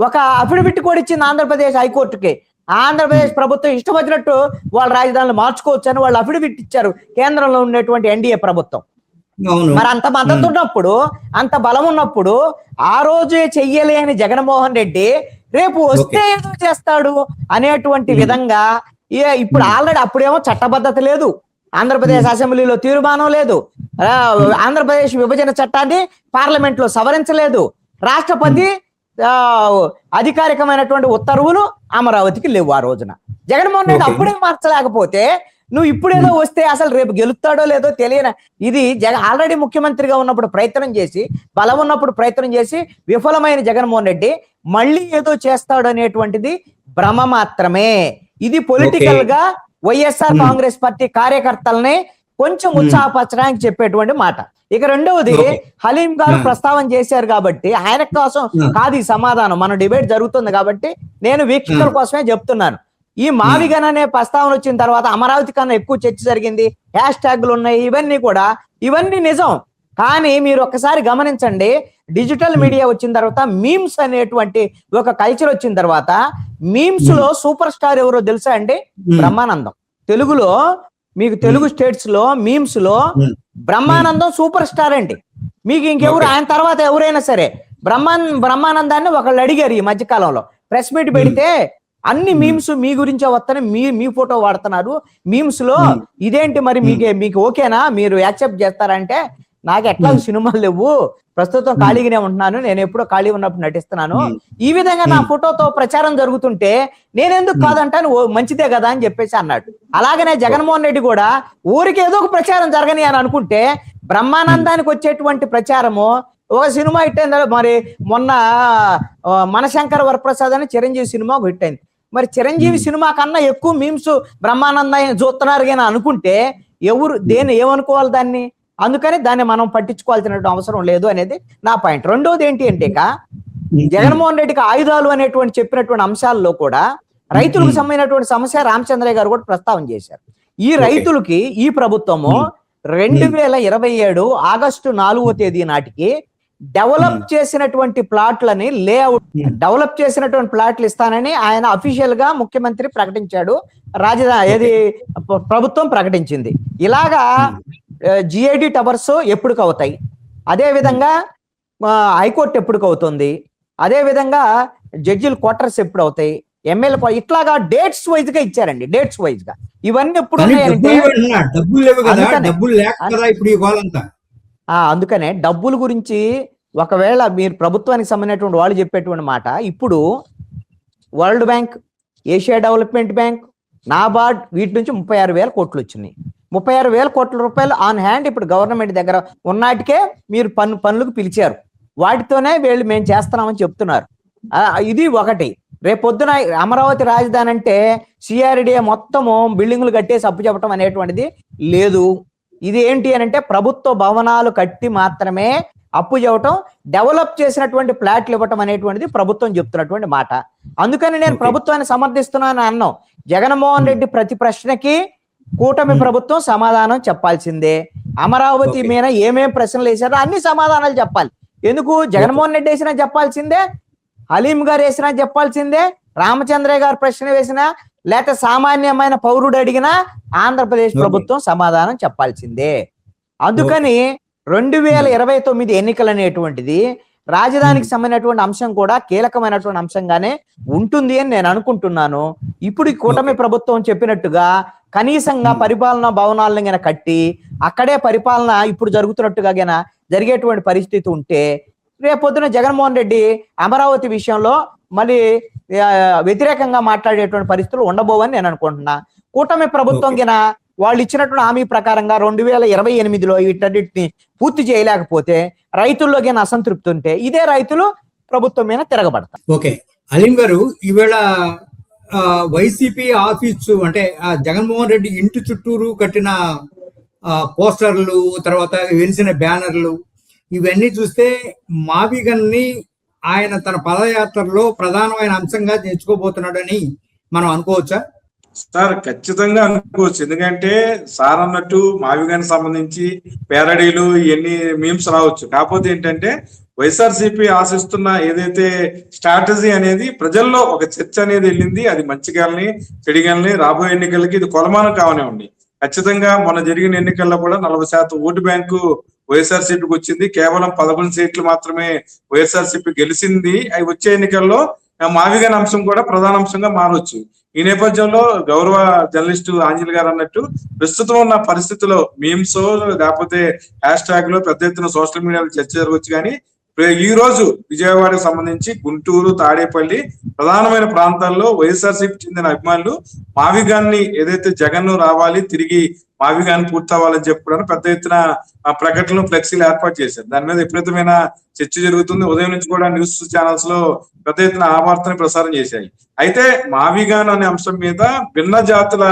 ఒక అఫిడవిట్ కూడా ఇచ్చింది ఆంధ్రప్రదేశ్ హైకోర్టుకి. ఆంధ్రప్రదేశ్ ప్రభుత్వం ఇష్టం వచ్చినట్టు వాళ్ళ రాజధానులు మార్చుకోవచ్చు అని వాళ్ళు అఫిడవిట్ ఇచ్చారు కేంద్రంలో ఉండేటువంటి ఎన్డీఏ ప్రభుత్వం. మరి అంత మద్దతు ఉన్నప్పుడు, అంత బలం ఉన్నప్పుడు, ఆ రోజే చెయ్యలేని జగన్మోహన్ రెడ్డి రేపు వస్తే ఏదో చేస్తాడు అనేటువంటి విధంగా ఇప్పుడు ఆల్రెడీ అప్పుడేమో చట్టబద్ధత లేదు, ఆంధ్రప్రదేశ్ అసెంబ్లీలో తీర్మానం లేదు, ఆంధ్రప్రదేశ్ విభజన చట్టాన్ని పార్లమెంట్ లో సవరించలేదు, రాష్ట్రపతి అధికారికమైనటువంటి ఉత్తర్వులు అమరావతికి లేవు ఆ రోజున. జగన్మోహన్ రెడ్డి అప్పుడే మార్చలేకపోతే నువ్వు ఇప్పుడేదో వస్తే అసలు రేపు గెలుస్తాడో లేదో తెలియని ఇది ఆల్రెడీ ముఖ్యమంత్రిగా ఉన్నప్పుడు ప్రయత్నం చేసి, బలం ఉన్నప్పుడు ప్రయత్నం చేసి విఫలమైన జగన్మోహన్ రెడ్డి మళ్ళీ ఏదో చేస్తాడు అనేటువంటిది భ్రమ మాత్రమే. ఇది పొలిటికల్ గా వైఎస్ఆర్ కాంగ్రెస్ పార్టీ కార్యకర్తల్ని కొంచెం ఉత్సాహపరచడానికి చెప్పేటువంటి మాట. ఇక రెండవది, హలీం గారు ప్రస్తావన చేశారు కాబట్టి ఆయన కోసం కాదు ఈ సమాధానం, మన డిబేట్ జరుగుతుంది కాబట్టి నేను వీక్షకుల కోసమే చెప్తున్నాను. ఈ మావిగన్ అనే ప్రస్తావన వచ్చిన తర్వాత అమరావతి కన్నా ఎక్కువ చర్చ జరిగింది, హ్యాష్ ట్యాగ్లు ఉన్నాయి, ఇవన్నీ నిజం. కానీ మీరు ఒక్కసారి గమనించండి, డిజిటల్ మీడియా వచ్చిన తర్వాత మీమ్స్ అనేటువంటి ఒక కల్చర్ వచ్చిన తర్వాత మీమ్స్ లో సూపర్ స్టార్ ఎవరో తెలుసా అండి? బ్రహ్మానందం. తెలుగులో మీకు తెలుగు స్టేట్స్ లో మీమ్స్ లో బ్రహ్మానందం సూపర్ స్టార్ అండి. మీకు ఇంకెవరు ఆయన తర్వాత ఎవరైనా సరే బ్రహ్మానందాన్ని ఒకళ్ళు అడిగారు ఈ మధ్య కాలంలో, ప్రెస్ మీట్ పెడితే అన్ని మీమ్స్ మీ గురించే వస్తాయి, మీ ఫోటో వాడుతున్నారు మీమ్స్ లో, ఇదేంటి మరి మీకు ఓకేనా, మీరు యాక్సెప్ట్ చేస్తారంటే నాకు ఎట్లా సినిమాలు లేవు, ప్రస్తుతం ఖాళీగానే ఉంటున్నాను, నేను ఎప్పుడో ఖాళీ ఉన్నప్పుడు నటిస్తున్నాను, ఈ విధంగా నా ఫోటోతో ప్రచారం జరుగుతుంటే నేనెందుకు కాదంటాను, మంచిదే కదా అని చెప్పేసి అన్నాడు. అలాగనే జగన్మోహన్ రెడ్డి కూడా ఊరికి ఏదో ఒక ప్రచారం జరగని అని అనుకుంటే బ్రహ్మానందానికి వచ్చేటువంటి ప్రచారము ఒక సినిమా హిట్ అయింది. మరి మొన్న మనశంకర్ వరప్రసాద్ అని చిరంజీవి సినిమా హిట్ అయింది. మరి చిరంజీవి సినిమా కన్నా ఎక్కువ మీమ్స్ బ్రహ్మానందాన్ని చూస్తున్నారు కానీ అనుకుంటే ఎవరు ఏమనుకోవాలి దాన్ని? అందుకని దాన్ని మనం పట్టించుకోవాల్సిన అవసరం లేదు అనేది నా పాయింట్. రెండోది ఏంటి అంటే జగన్మోహన్ రెడ్డికి ఆయుధాలు అనేటువంటి చెప్పినటువంటి అంశాల్లో కూడా రైతులకు సంబంధించినటువంటి సమస్య రామచంద్రయ్య గారు కూడా ప్రస్తావన చేశారు. ఈ రైతులకి ఈ ప్రభుత్వము 2027 ఆగస్టు 4వ తేదీ నాటికి డెవలప్ చేసినటువంటి ప్లాట్లని లేఅవుట్ డెవలప్ చేసినటువంటి ప్లాట్లు ఇస్తానని ఆయన అఫీషియల్ గా ముఖ్యమంత్రి ప్రకటించాడు, ప్రభుత్వం ప్రకటించింది. ఇలాగా జిఐడి టవర్స్ ఎప్పటికి అవుతాయి, అదే విధంగా హైకోర్టు ఎప్పటికి అవుతుంది, అదే విధంగా జడ్జిల క్వార్టర్స్ ఎప్పుడు అవుతాయి, ఎమ్మెల్యే ఇట్లాగా డేట్స్ వైజ్ గా ఇచ్చారండి. డేట్స్ వైజ్ గా ఇవన్నీ ఎప్పుడు అందుకనే డబ్బుల గురించి ఒకవేళ మీరు ప్రభుత్వానికి సంబంధించినటువంటి వాళ్ళు చెప్పేటువంటి మాట, ఇప్పుడు world bank, Asia development bank, NABARD వీటి నుంచి 36,000 కోట్లు వచ్చినాయి. 36,000 కోట్ల రూపాయలు ఆన్ హ్యాండ్ ఇప్పుడు గవర్నమెంట్ దగ్గర ఉన్నాటికే మీరు పనులకు పిలిచారు, వాటితోనే వీళ్ళు మేము చేస్తున్నామని చెప్తున్నారు. ఇది ఒకటి. రేపొద్దున అమరావతి రాజధాని అంటే సిఆర్డిఏ మొత్తము బిల్డింగులు కట్టేసి అప్పు చెప్పడం అనేటువంటిది లేదు. ఇది ఏంటి అని అంటే ప్రభుత్వ భవనాలు కట్టి మాత్రమే అప్పు చెప్పటం, డెవలప్ చేసినటువంటి ఫ్లాట్లు ఇవ్వటం అనేటువంటిది ప్రభుత్వం చెప్తున్నటువంటి మాట. అందుకని నేను ప్రభుత్వాన్ని సమర్థిస్తున్నాను అన్నాం. జగన్మోహన్ రెడ్డి ప్రతి ప్రశ్నకి కూటమి ప్రభుత్వం సమాధానం చెప్పాల్సిందే. అమరావతి మీద ఏమేం ప్రశ్నలు వేశారో అన్ని సమాధానాలు చెప్పాలి. ఎందుకు జగన్మోహన్ రెడ్డి వేసినా చెప్పాల్సిందే, హలీం గారు వేసినా చెప్పాల్సిందే, రామచంద్రయ్య గారు ప్రశ్న వేసినా, లేకపోతే సామాన్యమైన పౌరుడు అడిగినా ఆంధ్రప్రదేశ్ ప్రభుత్వం సమాధానం చెప్పాల్సిందే. అందుకని 2029 ఎన్నికలు అనేటువంటిది రాజధానికి సంబంధించినటువంటి అంశం కూడా కీలకమైనటువంటి అంశంగానే ఉంటుంది అని నేను అనుకుంటున్నాను. ఇప్పుడు ఈ కూటమి ప్రభుత్వం చెప్పినట్టుగా కనీసంగా పరిపాలనా భవనాలను గన కట్టి అక్కడే పరిపాలన ఇప్పుడు జరుగుతున్నట్టుగా గన జరిగేటువంటి పరిస్థితి ఉంటే రేపొద్దున జగన్మోహన్ రెడ్డి అమరావతి విషయంలో మళ్ళీ వ్యతిరేకంగా మాట్లాడేటువంటి పరిస్థితులు ఉండబోవని నేను అనుకుంటున్నా. కూటమి ప్రభుత్వం గిన వాళ్ళు ఇచ్చినటువంటి హామీ ప్రకారంగా 2028లో వీటన్నిటిని పూర్తి చేయలేకపోతే రైతుల్లో గిన అసంతృప్తి ఉంటే ఇదే రైతులు ప్రభుత్వం మీద తిరగబడతారు. ఓకే, అలీం గారు, ఈవేళ వైసీపీ ఆఫీసు అంటే జగన్మోహన్ రెడ్డి ఇంటి చుట్టూరు కట్టిన పోస్టర్లు, తర్వాత వెలిసిన బ్యానర్లు, ఇవన్నీ చూస్తే మావిగన్ని ఆయన తన పదయాత్రలో ప్రధానమైన అంశంగా తెచ్చుకోబోతున్నాడని మనం అనుకోవచ్చా? సార్ ఖచ్చితంగా అనుకోవచ్చు. ఎందుకంటే సార్ అన్నట్టు మావిగానికి సంబంధించి పేరడీలు ఇవన్నీ మీమ్స్ రావచ్చు. కాకపోతే ఏంటంటే వైఎస్ఆర్సీపీ ఆశిస్తున్న ఏదైతే స్ట్రాటజీ అనేది ప్రజల్లో ఒక చర్చ అనేది వెళ్ళింది. అది మంచిగాల్ని చెడిగాల్ని రాబోయే ఎన్నికలకి ఇది కొలమానం కావనివ్వండి. ఖచ్చితంగా మొన్న జరిగిన ఎన్నికల్లో కూడా 40% ఓటు బ్యాంకు వైఎస్ఆర్సీపీకి వచ్చింది. కేవలం 11 సీట్లు మాత్రమే వైఎస్ఆర్సీపీ గెలిచింది. అవి వచ్చే ఎన్నికల్లో మావిగాని అంశం కూడా ప్రధాన అంశంగా మారవచ్చు. ఈ నేపథ్యంలో గౌరవ జర్నలిస్టు ఆంజలి గారు అన్నట్టు ప్రస్తుతం ఉన్న పరిస్థితుల్లో మీమ్స్ లేకపోతే హ్యాష్ ట్యాగ్ లో పెద్ద ఎత్తున సోషల్ మీడియాలో చర్చ జరగవచ్చు. కానీ ఈ రోజు విజయవాడకు సంబంధించి గుంటూరు, తాడేపల్లి ప్రధానమైన ప్రాంతాల్లో వైఎస్ఆర్సీపీ చెందిన అభిమానులు మావిగాన్ని ఏదైతే జగన్ రావాలి, తిరిగి మావిగాన్ని పూర్తవ్వాలని చెప్పడానికి పెద్ద ఎత్తున ప్రకటనలు, ఫ్లెక్సీలు ఏర్పాటు చేశారు. దాని మీద విపరీతమైన చర్చ జరుగుతుంది. ఉదయం నుంచి కూడా న్యూస్ ఛానల్స్ లో పెద్ద ఎత్తున ఆ వార్తని ప్రసారం చేశాయి. అయితే మావిగాన్ అనే అంశం మీద భిన్న జాతుల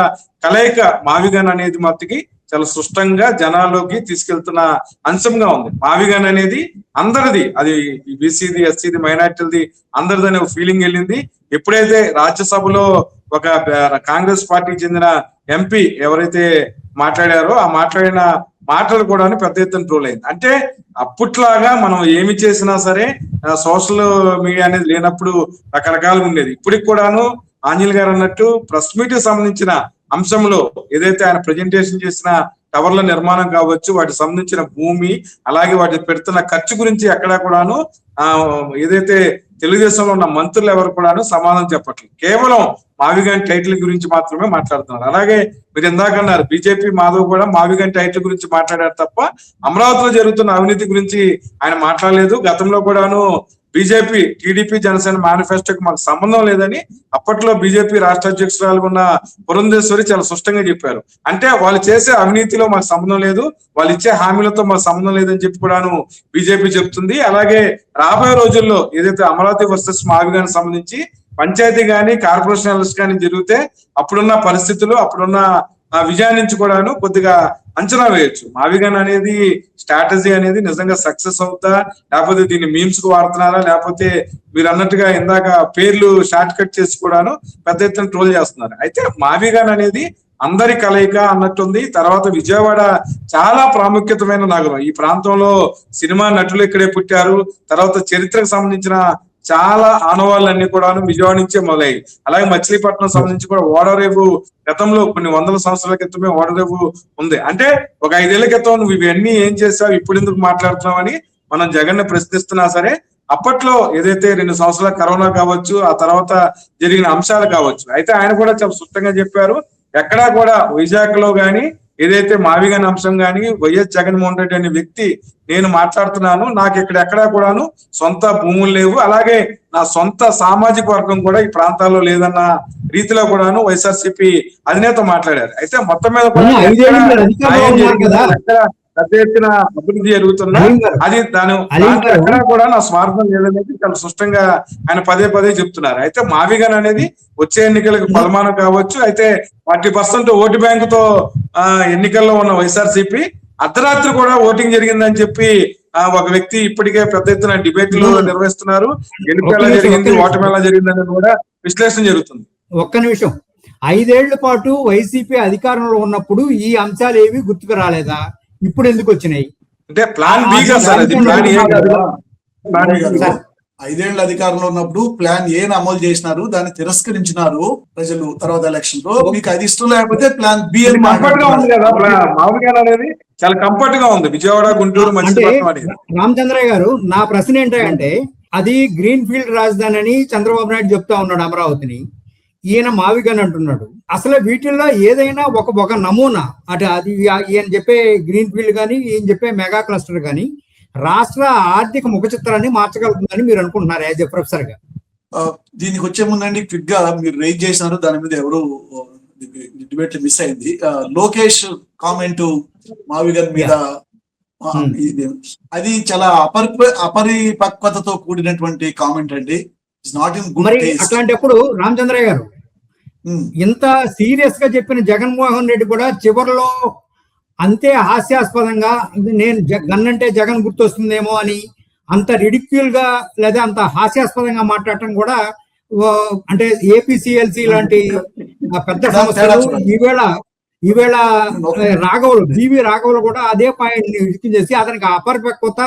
కలయిక మావిగాన్ అనేది మట్టుకి చాలా స్పష్టంగా జనాల్లోకి తీసుకెళ్తున్న అంశంగా ఉంది. మావిగాన్ అనేది అందరిది, అది బీసీది, ఎస్సీది, మైనార్టీలది అందరిది అనే ఫీలింగ్ వెళ్ళింది. ఎప్పుడైతే రాజ్యసభలో ఒక కాంగ్రెస్ పార్టీకి చెందిన ఎంపీ ఎవరైతే మాట్లాడారో ఆ మాట్లాడిన మాటలు కూడా పెద్ద ఎత్తున ట్రోల్ అయింది. అంటే అప్పట్లాగా మనం ఏమి చేసినా సరే సోషల్ మీడియా అనేది లేనప్పుడు రకరకాలుగా ఉండేది. ఇప్పటికి కూడాను ఆంజనేయులు గారు అన్నట్టు ప్రెస్ మీట్ కి సంబంధించిన అంశంలో ఏదైతే ఆయన ప్రజెంటేషన్ చేసిన టవర్ల నిర్మాణం కావచ్చు, వాటికి సంబంధించిన భూమి, అలాగే వాటికి పెడుతున్న ఖర్చు గురించి ఎక్కడా కూడాను ఏదైతే తెలుగుదేశంలో ఉన్న మంత్రులు ఎవరు కూడాను సమాధానం చెప్పట్లేదు. కేవలం మావిగాన్ టైటిల్ గురించి మాత్రమే మాట్లాడుతున్నారు. అలాగే మీరు ఇందాక అన్నారు బీజేపీ మాధవ్ కూడా మావిగాన్ టైటిల్ గురించి మాట్లాడారు తప్ప అమరావతిలో జరుగుతున్న అవినీతి గురించి ఆయన మాట్లాడలేదు. గతంలో కూడాను బీజేపీ, టీడీపీ, జనసేన మేనిఫెస్టోకి మాకు సంబంధం లేదని అప్పట్లో బీజేపీ రాష్ట్ర అధ్యక్షురాలు ఉన్న పురంధేశ్వరి చాలా స్పష్టంగా చెప్పారు. అంటే వాళ్ళు చేసే అవినీతిలో మాకు సంబంధం లేదు, వాళ్ళు ఇచ్చే హామీలతో మాకు సంబంధం లేదని చెప్పి కూడాను బీజేపీ చెప్తుంది. అలాగే రాబోయే రోజుల్లో ఏదైతే అమరావతి వర్సెస్ మావిగాన్ సంబంధించి పంచాయతీ కానీ కార్పొరేషన్ ఎలక్షన్ కానీ జరిగితే అప్పుడున్న పరిస్థితులు, అప్పుడున్న విజయం నుంచి కూడాను కొద్దిగా అంచనా వేయొచ్చు. మావిగాన్ అనేది స్ట్రాటజీ అనేది నిజంగా సక్సెస్ అవుతా, లేకపోతే దీన్ని మీమ్స్ కు వాడుతున్నారా, లేకపోతే మీరు అన్నట్టుగా ఇందాక పేర్లు షార్ట్ కట్ చేసి కూడాను పెద్ద ఎత్తున ట్రోల్ చేస్తున్నారు. అయితే మావిగాన్ అనేది అందరి కలయిక అన్నట్టుంది. తర్వాత విజయవాడ చాలా ప్రాముఖ్యతమైన నగరం. ఈ ప్రాంతంలో సినిమా నటులు ఇక్కడే పుట్టారు. తర్వాత చరిత్రకు సంబంధించిన చాలా ఆనవాళ్ళన్నీ కూడా విజయవాడ నుంచే మొదలయ్యాయి. అలాగే మచిలీపట్నం సంబంధించి కూడా ఓడరేవు గతంలో కొన్ని వందల సంవత్సరాల క్రితమే ఓడరేవు ఉంది. అంటే ఒక 5 ఏళ్ల క్రితం నువ్వు ఇవన్నీ ఏం చేసావు, ఇప్పుడు ఎందుకు మాట్లాడుతున్నావు అని మనం జగన్ ప్రశ్నిస్తున్నా సరే అప్పట్లో ఏదైతే 2 సంవత్సరాల కరోనా కావచ్చు, ఆ తర్వాత జరిగిన అంశాలు కావచ్చు, అయితే ఆయన కూడా చాలా స్పష్టంగా చెప్పారు. ఎక్కడా కూడా వైజాగ్ లో గాని ఏదైతే మావిగాన్ అంశం కానీ వైఎస్ జగన్మోహన్ రెడ్డి అనే వ్యక్తి నేను మాట్లాడుతున్నాను, నాకు ఇక్కడ ఎక్కడా కూడాను సొంత భూములు లేవు, అలాగే నా సొంత సామాజిక వర్గం కూడా ఈ ప్రాంతాల్లో లేదన్న రీతిలో కూడాను వైఎస్ఆర్సీపీ అధినేత మాట్లాడారు. అయితే మొత్తం మీద పెద్ద ఎత్తున అభివృద్ధి జరుగుతున్నా అది దాని ఎక్కడా కూడా నా స్వార్థం లేదనేది చాలా స్పష్టంగా ఆయన పదే పదే చెప్తున్నారు. అయితే మావిగాన్ అనేది వచ్చే ఎన్నికలకు బలమానం కావచ్చు. అయితే 40% ఓటు బ్యాంకుతో ఎన్నికల్లో ఉన్న వైఎస్ఆర్సీపీ అర్ధరాత్రి కూడా ఓటింగ్ జరిగిందని చెప్పి ఒక వ్యక్తి ఇప్పటికే పెద్ద ఎత్తున డిబేట్లు నిర్వహిస్తున్నారు. గెలుపు ఎలా జరిగింది, ఓటమి ఎలా జరిగింది అనేది కూడా విశ్లేషణ జరుగుతుంది. ఒక్క నిమిషం, 5 ఏళ్ల పాటు వైసీపీ అధికారంలో ఉన్నప్పుడు ఈ అంశాలు ఏవి గుర్తుకు రాలేదా? ఇప్పుడు ఎందుకు వచ్చినాయి? అంటే ప్లాన్ బి గా సార్, అది ప్లాన్ ఏ కాదు. 5 ఏళ్ల అధికారంలో ఉన్నప్పుడు ప్లాన్ ఏ అమలు చేసినారు, దాన్ని తిరస్కరించినారు ప్రజలు. తర్వాత ఎలక్షన్ లో మీకు అది ఇష్టం లేకపోతే ప్లాన్ బి అని కంఫర్ట్ గా ఉంది కదా. మావిగాన్ అనేది చాలా కంఫర్ట్ గా ఉంది. విజయవాడ, గుంటూరు, మచిలీపట్నం. రామచంద్రయ్య గారు, నా ప్రశ్న ఏంటంటే అది గ్రీన్ ఫీల్డ్ రాజధాని అని చంద్రబాబు నాయుడు చెప్తా ఉన్నాడు అమరావతిని, ఈయన మావిగాన్ అంటున్నాడు. అసలు వీటిల్లో ఏదైనా ఒక నమూనా అటు అది ఈయన చెప్పే గ్రీన్ ఫీల్డ్ కానీ ఈయన చెప్పే మెగా క్లస్టర్ కానీ రాష్ట్ర ఆర్థిక ముఖ చిత్రాన్ని మార్చగలుగుతుందని మీరు అనుకుంటున్నారు యాజ్ ఎ ప్రొఫెసర్ గా? దీనికి వచ్చే ముందండి క్విక్ గా మీరు రైజ్ చేసినారు, దాని మీద ఎవరు డిబేట్ మిస్ అయింది. లోకేష్ కామెంట్ మావిగాన్ మీద అది చాలా అపరిపక్వతతో కూడినటువంటి కామెంట్ అండి. It's not in good taste. అట్లాంటప్పుడు రామచంద్రయ్య గారు ఇంత సీరియస్ గా చెప్పిన జగన్మోహన్ రెడ్డి కూడా చివరిలో అంతే హాస్యాస్పదంగా నేను గన్ అంటే జగన్ గుర్తొస్తుందేమో అని అంత రిడిక్యూల్ గా లేదా అంత హాస్యాస్పదంగా మాట్లాడటం కూడా అంటే ఏపీసీఎల్సీ లాంటి పెద్ద సమస్యలు ఈవేళ రాఘవులు జీవి రాఘవులు కూడా అదే పాయింట్ ని చేసి అతనికి అపరిపక్వత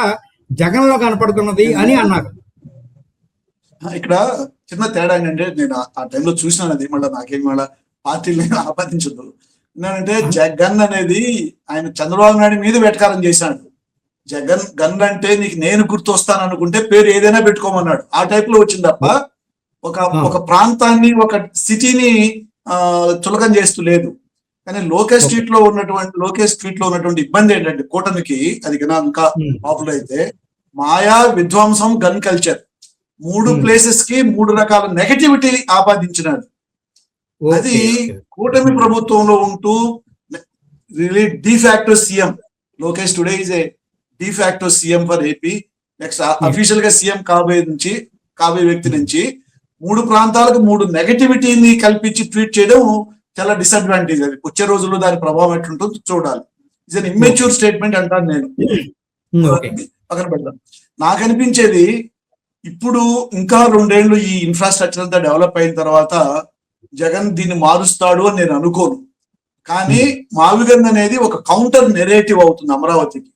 జగన్ లో కనపడుతున్నది అని అన్నారు. ఇక్కడ చిన్న తేడా ఏంటంటే నేను ఆ టైంలో చూసినాను, మళ్ళీ నాకేం మళ్ళీ పార్టీలు ఆపాదించదు. ఏంటంటే జగన్ అనేది ఆయన చంద్రబాబు నాయుడు మీద వెటకారం చేశాడు. జగన్ గన్ అంటే నీకు నేను గుర్తొస్తాను అనుకుంటే పేరు ఏదైనా పెట్టుకోమన్నాడు. ఆ టైప్ లో వచ్చింది తప్ప ఒక ప్రాంతాన్ని, ఒక సిటీని చులకం చేస్తూ లేదు. కానీ లోకేష్ ట్వీట్ లో ఉన్నటువంటి ఇబ్బంది ఏంటంటే కూటమికి అది ఇంకా పాపులర్ అయితే మాయా విధ్వంసం గన్ కల్చర్ 3 ప్లేసెస్ కి 3 రకాల నెగటివిటీ ఆపాదించినాడు. అది కూటమి ప్రభుత్వంలో ఉంటూ de facto CM Lokesh today is a de facto CM for AP. Next official గా సీఎం కాబోయే వ్యక్తి నుంచి 3 ప్రాంతాలకు 3 నెగటివిటీని కల్పించి ట్వీట్ చేయడం చాలా డిసడ్వాంటేజ్. అది వచ్చే రోజుల్లో దాని ప్రభావం ఎట్లుంటుందో చూడాలి. ఇట్స్ అన్ ఇమ్మెచ్యూర్ స్టేట్మెంట్ అంటాను నేను. ఓకే. పక్కన పెడతాను. నాకు అనిపించేది ఇప్పుడు ఇంకా 2 ఏళ్ళు ఈ ఇన్ఫ్రాస్ట్రక్చర్ అంతా డెవలప్ అయిన తర్వాత జగన్ దీన్ని మారుస్తాడు అని నేను అనుకోను. కానీ మావిగన్ అనేది ఒక కౌంటర్ నెరేటివ్ అవుతుంది అమరావతికి.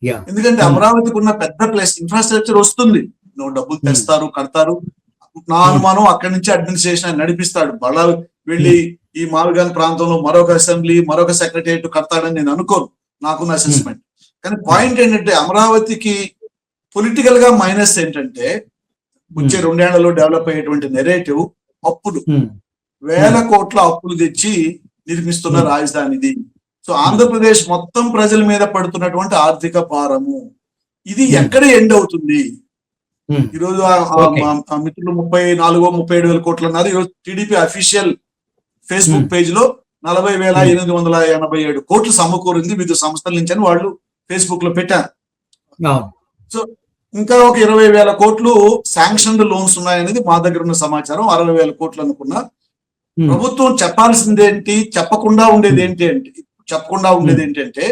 యా. ఎందుకంటే అమరావతికి ఉన్న పెద్ద ప్లేస్ ఇన్ఫ్రాస్ట్రక్చర్ వస్తుంది, నువ్వు డబ్బులు తెస్తారు, కడతారు. నా అనుమానం అక్కడి నుంచి అడ్మినిస్ట్రేషన్ నడిపిస్తాడు. బళ్ళ వెళ్ళి ఈ మావిగన్ ప్రాంతంలో మరొక అసెంబ్లీ, మరొక సెక్రటరియట్ కడతాడని నేను అనుకోను, నాకున్న అసెస్మెంట్. కానీ పాయింట్ ఏంటంటే అమరావతికి పొలిటికల్ గా మైనస్ ఏంటంటే వచ్చే 2 ఏళ్లలో డెవలప్ అయ్యేటువంటి నెరేటివ్ అప్పులు, వేల కోట్ల అప్పులు తెచ్చి నిర్మిస్తున్న రాజధానిది. సో ఆంధ్రప్రదేశ్ మొత్తం ప్రజల మీద పడుతున్నటువంటి ఆర్థిక భారము ఇది ఎక్కడ ఎండ్ అవుతుంది? ఈరోజు ఆ మిత్రులు 34-37 కోట్లు అన్నారు. ఈరోజు టీడీపీ అఫీషియల్ ఫేస్బుక్ పేజ్ లో 40,887 కోట్లు సమకూరింది వివిధ సంస్థల నుంచి అని వాళ్ళు ఫేస్బుక్ లో పెట్టారు. సో ఇంకా ఒక 20,000 కోట్లు శాంక్షన్డ్ లోన్స్ ఉన్నాయనేది మా దగ్గర ఉన్న సమాచారం. 60,000 కోట్లు అనుకున్నా. ప్రభుత్వం చెప్పాల్సిందేంటి, చెప్పకుండా ఉండేది ఏంటంటే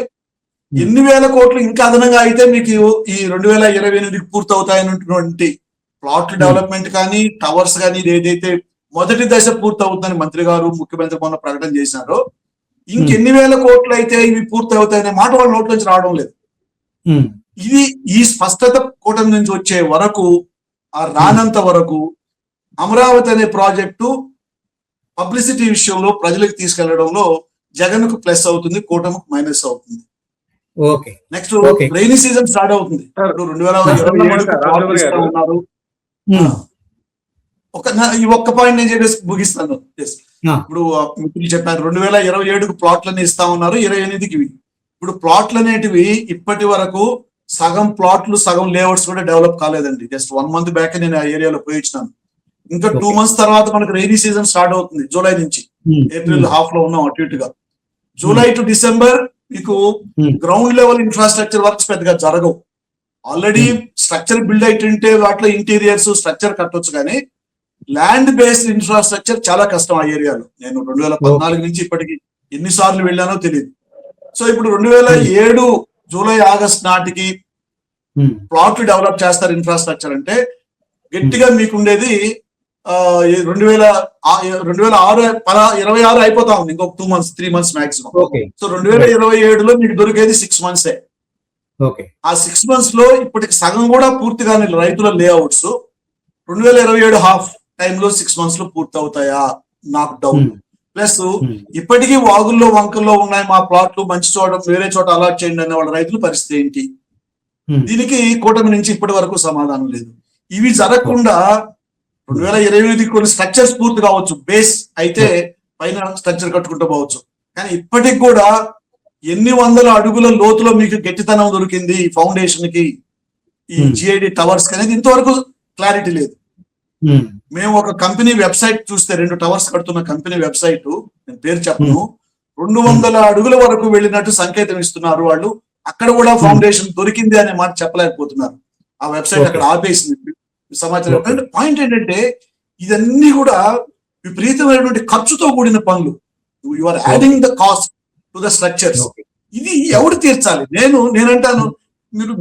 ఎన్ని వేల కోట్లు ఇంకా అదనంగా అయితే మీకు ఈ 2028కి పూర్తవుతాయన్నటువంటి ప్లాట్ డెవలప్మెంట్ కానీ టవర్స్ కానీ ఏదైతే మొదటి దశ పూర్తవుతుందని మంత్రి గారు ముఖ్యమంత్రి మొన్న ప్రకటన చేశారో, ఇంకెన్ని వేల కోట్లు అయితే ఇవి పూర్తి అవుతాయనే మాట వాళ్ళ నోట్ల నుంచి రావడం లేదు. ఇది ఈ స్పష్టత కూటమి నుంచి వచ్చే వరకు, ఆ రానంత వరకు అమరావతి అనే ప్రాజెక్టు పబ్లిసిటీ విషయంలో ప్రజలకు తీసుకెళ్లడంలో జగన్ కు ప్లస్ అవుతుంది, కూటమికి మైనస్ అవుతుంది. నెక్స్ట్ రైనీ సీజన్ స్టార్ట్ అవుతుంది. 2027 ఉన్నారు. ఈ ఒక్క పాయింట్ నేను చెప్పేసి ముగిస్తాను. ఇప్పుడు మిత్రులు చెప్పారు 2027కు ప్లాట్లని ఇస్తా ఉన్నారు, 28కి. ఇప్పుడు ప్లాట్లు అనేటివి ఇప్పటి వరకు సగం ప్లాట్లు సగం లేఅవుట్స్ కూడా డెవలప్ కాలేదండి. జస్ట్ 1 month బ్యాక్ నేను ఆ ఏరియాలో పోయి వచ్చినాను. ఇంకా 2 months తర్వాత మనకు రైనీ సీజన్ స్టార్ట్ అవుతుంది. జూలై నుంచి ఏప్రిల్ హాఫ్ లో ఉన్నాం అటు ఇటుగా. జూలై టు డిసెంబర్ మీకు గ్రౌండ్ లెవెల్ ఇన్ఫ్రాస్ట్రక్చర్ వర్క్స్ పెద్దగా జరగవు. ఆల్రెడీ స్ట్రక్చర్ బిల్డ్ అయితుంటే వాటిలో ఇంటీరియర్స్ స్ట్రక్చర్ కట్టొచ్చు, కానీ ల్యాండ్ బేస్డ్ ఇన్ఫ్రాస్ట్రక్చర్ చాలా కష్టం ఆ ఏరియాలో. నేను 2014 నుంచి ఇప్పటికి ఎన్నిసార్లు వెళ్ళానో తెలియదు. సో ఇప్పుడు 2007 జూలై ఆగస్ట్ నాటికి ప్లాట్లు డెవలప్ చేస్తారు ఇన్ఫ్రాస్ట్రక్చర్ అంటే. గట్టిగా మీకుండేది 2026 అయిపోతా ఉంది, ఇంకొక 2 months 3 months మాక్సిమం. సో 2027లో మీకు దొరికేది 6 months. ఆ 6 months లో ఇప్పటికి సగం కూడా పూర్తిగా రైతుల లేఅవుట్స్ 2027 హాఫ్ టైంలో 6 months లో పూర్తి అవుతాయా నాకు డౌట్. ప్లస్ ఇప్పటికీ వాగుల్లో వంకల్లో ఉన్నాయి మా ప్లాట్లు, మంచి చోట వేరే చోట అలాట్ చేయండి అనే వాళ్ళ రైతుల పరిస్థితి ఏంటి? దీనికి కూటమి నుంచి ఇప్పటి వరకు సమాధానం లేదు. ఇవి జరగకుండా 2028 కొన్ని స్ట్రక్చర్స్ పూర్తి కావచ్చు, బేస్ అయితే పైన స్ట్రక్చర్ కట్టుకుంటూ పోవచ్చు. కానీ ఇప్పటికి కూడా ఎన్ని వందల అడుగుల లోతులో మీకు గట్టితనం దొరికింది ఈ ఫౌండేషన్ కి, ఈ జిఐడి టవర్స్ అనేది ఇంతవరకు క్లారిటీ లేదు. మేము ఒక కంపెనీ వెబ్సైట్ చూస్తే 2 టవర్స్ కడుతున్న కంపెనీ వెబ్సైట్, నేను పేరు చెప్పను, 200 అడుగుల వరకు వెళ్ళినట్టు సంకేతం ఇస్తున్నారు వాళ్ళు. అక్కడ కూడా ఫౌండేషన్ దొరికింది అనే మాట చెప్పలేకపోతున్నారు. ఆ వెబ్సైట్ అక్కడ ఆపేసింది సమాచారం. పాయింట్ ఏంటంటే ఇదన్నీ కూడా విపరీతమైనటువంటి ఖర్చుతో కూడిన పనులు. You are adding the cost to the structures. ఇది ఎవరు తీర్చాలి? నేనంటాను,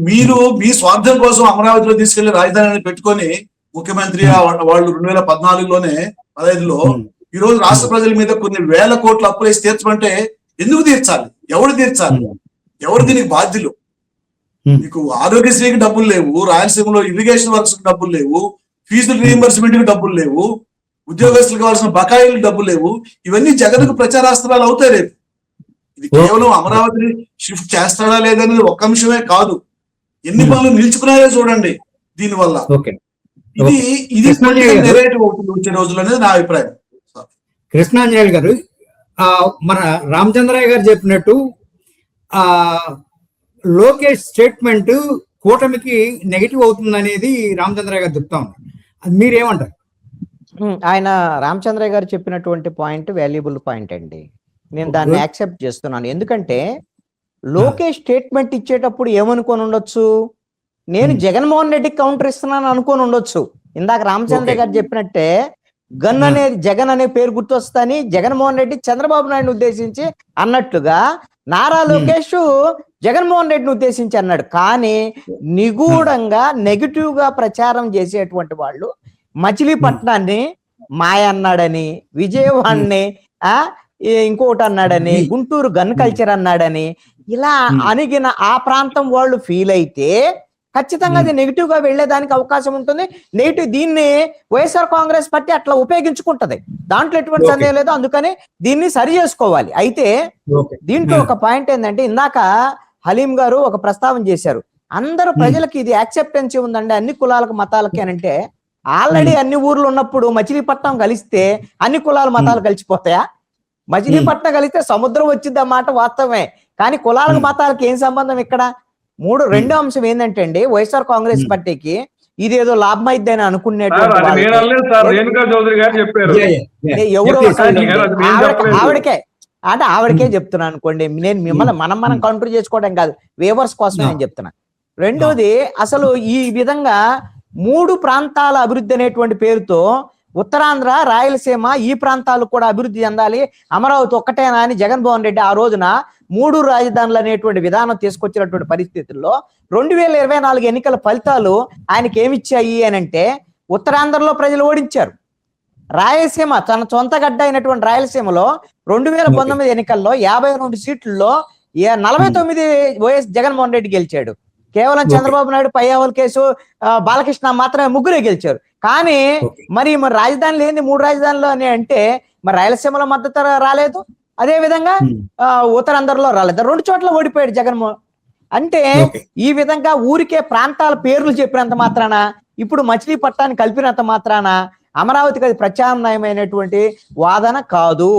మీరు మీ స్వార్థం కోసం అమరావతిలో తీసుకెళ్లి రాజధానిని పెట్టుకొని ముఖ్యమంత్రి వాళ్ళు 2014లోనే 15లో ఈ రోజు రాష్ట్ర ప్రజల మీద కొన్ని వేల కోట్ల అప్పులేసి తీర్చమంటే ఎందుకు తీర్చాలి? ఎవరు తీర్చాలి? ఎవరు దీనికి బాధ్యులు? మీకు ఆరోగ్యశ్రీకి డబ్బులు లేవు, రాయలసీమలో ఇరిగేషన్ వర్క్స్ కి డబ్బులు లేవు, ఫీజుల రీఎంబర్స్మెంట్ కి డబ్బులు లేవు, ఉద్యోగస్తులకు కావాల్సిన బకాయిలకు డబ్బులు లేవు. ఇవన్నీ జగన్కు ప్రచారాస్త్రాలు అవుతాయి రేపు. ఇది కేవలం అమరావతిని షిఫ్ట్ చేస్తాడా లేదనేది ఒక్క అంశమే కాదు, ఎన్ని పనులు నిలుచుకున్నాయో చూడండి దీనివల్ల. ఇది నెరేటివ్ అవుతుంది వచ్చే రోజులు అనేది నా అభిప్రాయం. కృష్ణాంజనేయులు గారు, మన రామచంద్రయ్య గారు చెప్పినట్టు లోకేష్ స్టేట్మెంట్ కూటమికి నెగిటివ్ అవుతుంది అనేది రామచంద్రయ్య గారు చెప్తా ఉన్నారు. మీరేమంటారు? ఆయన రామచంద్రయ్య గారు చెప్పినటువంటి పాయింట్ వాల్యుబుల్ పాయింట్ అండి. నేను దాన్ని యాక్సెప్ట్ చేస్తున్నాను. ఎందుకంటే లోకేష్ స్టేట్మెంట్ ఇచ్చేటప్పుడు ఏమనుకొని ఉండొచ్చు, నేను జగన్మోహన్ రెడ్డికి కౌంటర్ ఇస్తున్నాను అనుకొని ఉండొచ్చు. ఇందాక రామచంద్రయ్య గారు చెప్పినట్టే గన్ అనేది జగన్ అనే పేరు గుర్తొస్తుందని జగన్మోహన్ రెడ్డి చంద్రబాబు నాయుడు ఉద్దేశించి అన్నట్లుగా నారా లోకేష్ జగన్మోహన్ రెడ్డిని ఉద్దేశించి అన్నాడు. కానీ నిగూఢంగా నెగిటివ్ గా ప్రచారం చేసేటువంటి వాళ్ళు మచిలీపట్నాన్ని మాయ అన్నాడని, విజయవాడని ఇంకోటి అన్నాడని, గుంటూరు గన్ కల్చర్ అన్నాడని, ఇలా అణిగిన ఆ ప్రాంతం వాళ్ళు ఫీల్ అయితే ఖచ్చితంగా అది నెగిటివ్ గా వెళ్లేదానికి అవకాశం ఉంటుంది. నెగిటివ్ దీన్ని వైఎస్ఆర్ కాంగ్రెస్ పార్టీ అట్లా ఉపయోగించుకుంటది, దాంట్లో ఎటువంటి సందేహం లేదు. అందుకని దీన్ని సరి చేసుకోవాలి. అయితే దీంట్లో ఒక పాయింట్ ఏంటంటే, ఇందాక హలీం గారు ఒక ప్రస్తావన చేశారు, అందరూ ప్రజలకి ఇది యాక్సెప్టెన్సీ ఉందండి అన్ని కులాలకు మతాలకి అని. అంటే ఆల్రెడీ అన్ని ఊర్లు ఉన్నప్పుడు మచిలీపట్నం కలిస్తే అన్ని కులాల మతాలు కలిసిపోతాయా? మచిలీపట్నం కలిస్తే సముద్రం వచ్చింది అన్నమాట వాస్తవమే, కానీ కులాలకు మతాలకు ఏం సంబంధం ఇక్కడ? రెండో అంశం ఏంటంటే అండి, వైఎస్ఆర్ కాంగ్రెస్ పార్టీకి ఇదేదో లాభం అయిద్దని అనుకునేటువంటి ఆవిడకే చెప్తున్నా అనుకోండి, నేను మిమ్మల్ని మనం కౌంటర్ చేసుకోవడం కాదు, వేవర్స్ కోసం నేను చెప్తున్నా. రెండోది, అసలు ఈ విధంగా 3 ప్రాంతాల అభివృద్ధి అనేటువంటి పేరుతో ఉత్తరాంధ్ర, రాయలసీమ ఈ ప్రాంతాలు కూడా అభివృద్ధి చెందాలి, అమరావతి ఒక్కటేనా అని జగన్మోహన్ రెడ్డి ఆ రోజున 3 రాజధానులు అనేటువంటి విధానం తీసుకొచ్చినటువంటి పరిస్థితుల్లో 2024 ఎన్నికల ఫలితాలు ఆయనకి ఏమిచ్చాయి అని అంటే, ఉత్తరాంధ్రలో ప్రజలు ఓడించారు. రాయలసీమ తన సొంత గడ్డ అయినటువంటి రాయలసీమలో 2019 ఎన్నికల్లో 52 సీట్లలో 49 వైఎస్ జగన్మోహన్ రెడ్డి గెలిచాడు. కేవలం చంద్రబాబు నాయుడు, పయ్యావుల కేసు, బాలకృష్ణ మాత్రమే ముగ్గురే గెలిచారు. కానీ మరి రాజధాని లేని 3 రాజధానులు అని అంటే మరి రాయలసీమలో మద్దతు రాలేదు, అదే విధంగా ఉత్తరాంధ్రలో రాలేదు, 2 చోట్ల ఓడిపోయాడు జగన్మోహన్. అంటే ఈ విధంగా ఊరికే ప్రాంతాల పేర్లు చెప్పినంత మాత్రాన, ఇప్పుడు మచిలీపట్నాన్ని కలిపినంత మాత్రాన అమరావతికి అది ప్రత్యామ్నాయమైనటువంటి వాదన కాదు.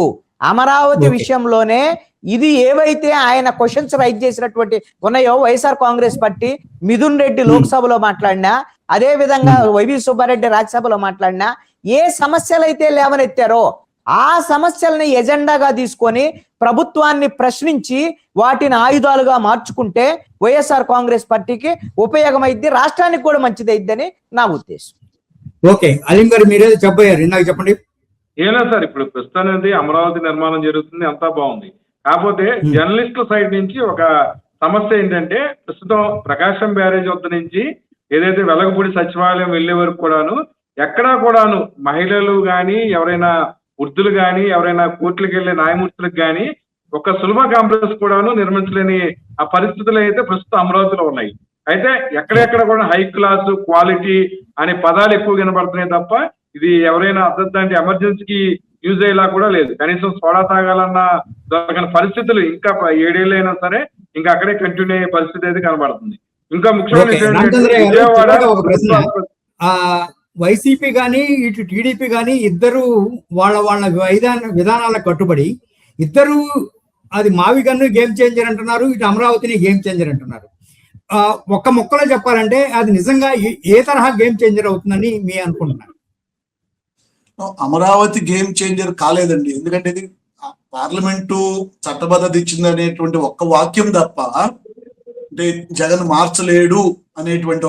అమరావతి విషయంలోనే ఇది ఏవైతే ఆయన క్వశ్చన్స్ రైజ్ చేసినటువంటి ఉన్నాయో, వైఎస్ఆర్ కాంగ్రెస్ పార్టీ మిథున్ రెడ్డి లోక్సభలో మాట్లాడినా, అదే విధంగా వైవి సుబ్బారెడ్డి రాజ్యసభలో మాట్లాడినా, ఏ సమస్యలు అయితే లేవనెత్తారో ఆ సమస్యల్ని ఎజెండాగా తీసుకొని ప్రభుత్వాన్ని ప్రశ్నించి వాటిని ఆయుధాలుగా మార్చుకుంటే వైఎస్ఆర్ కాంగ్రెస్ పార్టీకి ఉపయోగమైద్ది, రాష్ట్రానికి కూడా మంచిదైద్దని నా ఉద్దేశం. ఓకే, అలీం గారు మీరేదో చెప్పారు, ఇందాక చెప్పండి. ఏనా సార్, ఇప్పుడు ప్రస్తుతానికి అమరావతి నిర్మాణం జరుగుతుంది, అంతా బాగుంది. కాకపోతే జర్నలిస్టుల సైడ్ నుంచి ఒక సమస్య ఏంటంటే, ప్రస్తుతం ప్రకాశం బ్యారేజ్ వద్ద నుంచి ఏదైతే వెలగపూడి సచివాలయం వెళ్లే వరకు కూడాను ఎక్కడా కూడాను మహిళలు కానీ, ఎవరైనా వృద్ధులు కానీ, ఎవరైనా కోర్టులకు వెళ్లే న్యాయమూర్తులకు కానీ ఒక సులభ కాంప్లెక్స్ కూడాను నిర్మించలేని ఆ పరిస్థితులు అయితే ప్రస్తుతం అమరావతిలో ఉన్నాయి. అయితే ఎక్కడెక్కడ కూడా హై క్లాస్, క్వాలిటీ అనే పదాలు ఎక్కువ వినబడుతున్నాయి తప్ప ఇది ఎవరైనా అర్థంటే ఎమర్జెన్సీకి యూజ్ అయ్యేలా కూడా లేదు. కనీసం సోడా తాగాలన్న దొరకని పరిస్థితులు ఇంకా 7 ఏళ్ళు అయినా సరే ఇంకా అక్కడే కంటిన్యూ అయ్యే పరిస్థితి అయితే కనబడుతుంది. ఇంకా వైసీపీ కానీ ఇటు టీడీపీ కానీ ఇద్దరు వాళ్ళ విధానాలకు కట్టుబడి ఇద్దరు అది మావిగన్ను గేమ్ చేంజర్ అంటున్నారు, ఇటు అమరావతిని గేమ్ చేంజర్ అంటున్నారు. ఒక్క మొక్కలో చెప్పాలంటే అది నిజంగా ఏ తరహా గేమ్ చేంజర్ అవుతుందని మీ అనుకుంటున్నారు? అమరావతి గేమ్ చేంజర్ కాలేదండి, ఎందుకంటే ఇది పార్లమెంటు చట్టబద్ధత ఇచ్చింది అనేటువంటి ఒక్క వాక్యం తప్ప, అంటే జగన్ మార్చలేడు అనేటువంటి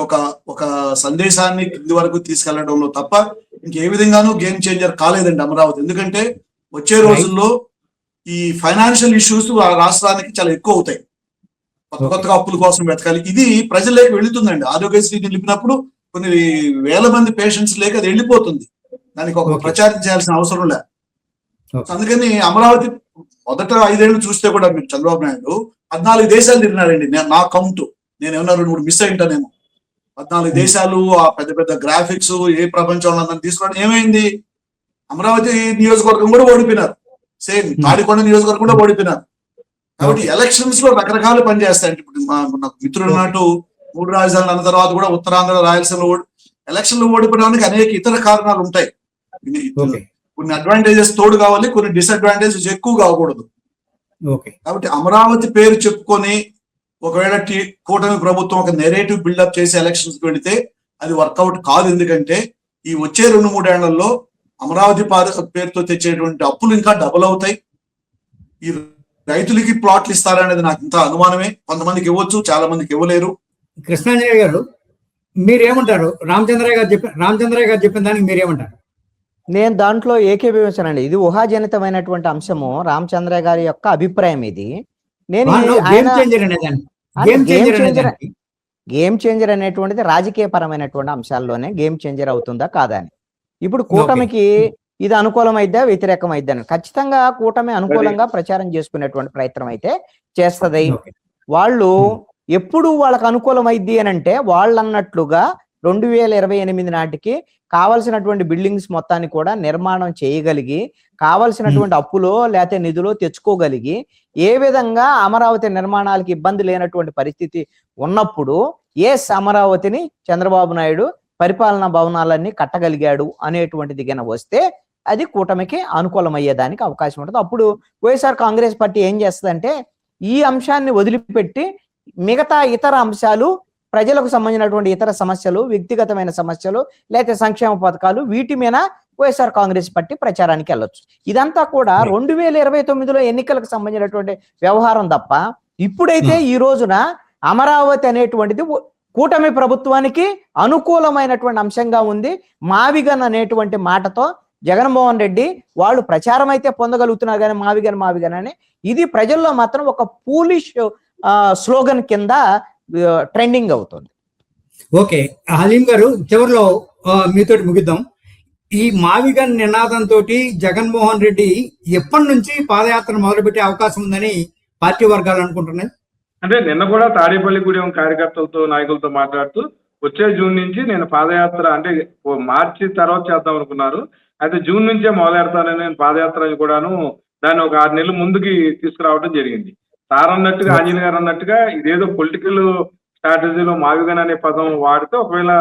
ఒక సందేశాన్ని కింది వరకు తీసుకెళ్లడంలో తప్ప ఇంకే విధంగానూ గేమ్ చేంజర్ కాలేదండి అమరావతి. ఎందుకంటే వచ్చే రోజుల్లో ఈ ఫైనాన్షియల్ ఇష్యూస్ ఆ రాష్ట్రానికి చాలా ఎక్కువ అవుతాయి, కొత్తగా అప్పుల కోసం వెతకాలి, ఇది ప్రజల్లోకి వెళుతుందండి. ఆరోగ్యశ్రీ నిలిపినప్పుడు కొన్ని వేల మంది పేషెంట్స్ లేక అది వెళ్ళిపోతుంది, దానికి ఒక ప్రచారం చేయాల్సిన అవసరం లేదు. అందుకని అమరావతి మొదట 5 ఏళ్ళు చూస్తే కూడా మీరు చంద్రబాబు నాయుడు 14 దేశాలు తిరిగినారండి. నా కౌంట్, నేను ఏమన్నా 2-3 మిస్ అయింటానేమో. 14 దేశాలు, ఆ పెద్ద పెద్ద గ్రాఫిక్స్, ఏ ప్రపంచంలో అందరిని తీసుకోవడం ఏమైంది? అమరావతి నియోజకవర్గం కూడా ఓడిపోయినారు, సేమ్ తాడికొండ నియోజకవర్గం కూడా ఓడిపోయినారు. కాబట్టి ఎలక్షన్స్ లో రకరకాలు పనిచేస్తాయండి. ఇప్పుడు నాకు మిత్రులు అన్నట్టు 3 రాజధానులు అన్న తర్వాత కూడా ఉత్తరాంధ్ర, రాయలసీమ ఎలక్షన్ లో ఓడిపోవడానికి అనేక ఇతర కారణాలు ఉంటాయి. కొన్ని అడ్వాంటేజెస్ తోడు కావాలి, కొన్ని డిసడ్వాంటేజెస్ ఎక్కువ కాకూడదు. కాబట్టి అమరావతి పేరు చెప్పుకొని ఒకవేళ కూటమి ప్రభుత్వం ఒక నెరేటివ్ బిల్డప్ చేసి ఎలక్షన్స్ కి వెళితే అది వర్కౌట్ కాదు. ఎందుకంటే ఈ వచ్చే 2-3 ఏళ్లలో అమరావతి పేరుతో తెచ్చేటువంటి అప్పులు ఇంకా డబుల్ అవుతాయి. ఈ రైతులకి ప్లాట్లు ఇస్తారనేది నాకు ఇంత అనుమానమే. కొంతమందికి ఇవ్వచ్చు, చాలా మందికి ఇవ్వలేరు. కృష్ణాంజనేయ గారు మీరేమంటారు? రామచంద్రయ్య గారు చెప్పిన దానికి మీరేమంటారు? నేను దాంట్లో ఏకీభవించానండి. ఇది ఊహాజనితమైనటువంటి అంశము, రామచంద్రయ్య గారి యొక్క అభిప్రాయం ఇది. నేను గేమ్ ఆయన చేంజర్ అనేదాన్ని అంటే గేమ్ గేమ్ చేంజర్ చేంజర్ అనేదానికి గేమ్ చేంజర్ అనేటువంటిది రాజకీయ పరమైనటువంటి అంశాల్లోనే గేమ్ చేంజర్ అవుతుందా కాదా అని. ఇప్పుడు ఓకే. కూటమికి ఇది అనుకూలమైద్దా వ్యతిరేకమైద్దా అని. ఖచ్చితంగా కూటమి అనుకూలంగా ప్రచారం చేసుకునేటువంటి ప్రయత్నం అయితే చేస్తది. ఓకే. వాళ్ళు ఎప్పుడు వాళ్ళకు అనుకూలమైద్ది అని అంటే వాళ్ళు అన్నట్లుగా 2028 నాటికి కావలసినటువంటి బిల్డింగ్స్ మొత్తాన్ని కూడా నిర్మాణం చేయగలిగి కావలసినటువంటి అప్పులో లేకపోతే నిధులో తెచ్చుకోగలిగి ఏ విధంగా అమరావతి నిర్మాణాలకు ఇబ్బంది లేనటువంటి పరిస్థితి ఉన్నప్పుడు అమరావతిని చంద్రబాబు నాయుడు పరిపాలనా భవనాలన్నీ కట్టగలిగాడు అనేటువంటిది గన వస్తే అది కూటమికి అనుకూలమయ్యేదానికి అవకాశం ఉంటుంది. అప్పుడు వైఎస్ఆర్ కాంగ్రెస్ పార్టీ ఏం చేస్తుందంటే ఈ అంశాన్ని వదిలిపెట్టి మిగతా ఇతర అంశాలు, ప్రజలకు సంబంధించినటువంటి ఇతర సమస్యలు, వ్యక్తిగతమైన సమస్యలు లేకపోతే సంక్షేమ పథకాలు, వీటి మీద వైఎస్ఆర్ కాంగ్రెస్ పార్టీ ప్రచారానికి వెళ్ళొచ్చు. ఇదంతా కూడా 2029లో ఎన్నికలకు సంబంధించినటువంటి వ్యవహారం తప్ప ఇప్పుడైతే ఈ రోజున అమరావతి అనేటువంటిది కూటమి ప్రభుత్వానికి అనుకూలమైనటువంటి అంశంగా ఉంది. మావిగన్ అనేటువంటి మాటతో జగన్మోహన్ రెడ్డి వాళ్ళు ప్రచారం అయితే పొందగలుగుతున్నారు కానీ మావిగన్ అని ఇది ప్రజల్లో మాత్రం ఒక పూలిష్ స్లోగన్ కింద ట్రెండింగ్ అవుతుంది. ఓకే, హలీం గారు, చివరిలో మీతోటి ముగిద్దాం. ఈ మావిగన్ నినాదంతో జగన్మోహన్ రెడ్డి ఎప్పటి నుంచి పాదయాత్ర మొదలుపెట్టే అవకాశం ఉందని పార్టీ వర్గాలు అనుకుంటున్నాయి? అంటే నిన్న కూడా తాడేపల్లిగూడెం కార్యకర్తలతో నాయకులతో మాట్లాడుతూ వచ్చే జూన్ నుంచి నేను పాదయాత్ర అంటే మార్చి తర్వాత చేద్దాం అనుకున్నారు, అయితే జూన్ నుంచే మొదలెడతానని నేను పాదయాత్ర కూడాను దాన్ని ఒక 6 నెలలు ముందుకి తీసుకురావడం జరిగింది. సార్ అన్నట్టుగా, ఆంజనేయ గారు అన్నట్టుగా ఇదేదో పొలిటికల్ స్ట్రాటజీలో మావిగన్ అనే పదం వాడితే ఒకవేళ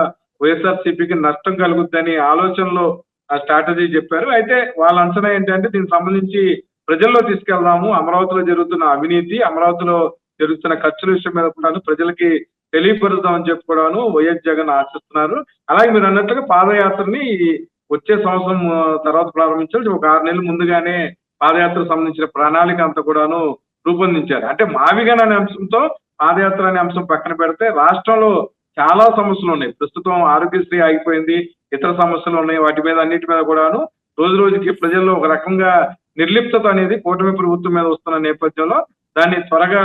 వైఎస్ఆర్సీపీకి నష్టం కలుగుద్దని ఆలోచనలో ఆ స్ట్రాటజీ చెప్పారు. అయితే వాళ్ళ అంచనా ఏంటంటే దీనికి సంబంధించి ప్రజల్లో తీసుకెళ్దాము, అమరావతిలో జరుగుతున్న అవినీతి, అమరావతిలో జరుగుతున్న ఖర్చుల విషయం మీద కూడా ప్రజలకి తెలియపరుద్దామని చెప్పి కూడాను వైఎస్ జగన్ ఆశిస్తున్నారు. అలాగే మీరు అన్నట్లుగా పాదయాత్రని వచ్చే సంవత్సరం తర్వాత ప్రారంభించాలి. ఒక 6 నెలలు ముందుగానే పాదయాత్రకు సంబంధించిన ప్రణాళిక అంతా కూడాను రూపొందించారు. అంటే మావిగన్ అనే అంశంతో పాదయాత్ర అనే అంశం పక్కన పెడితే రాష్ట్రంలో చాలా సమస్యలు ఉన్నాయి. ప్రస్తుతం ఆరోగ్యశ్రీ ఆగిపోయింది, ఇతర సమస్యలు ఉన్నాయి. వాటి మీద అన్నిటి మీద కూడాను రోజు రోజుకి ప్రజల్లో ఒక రకంగా నిర్లిప్తత అనేది కూటమి ప్రభుత్వం మీద వస్తున్న నేపథ్యంలో దాన్ని త్వరగా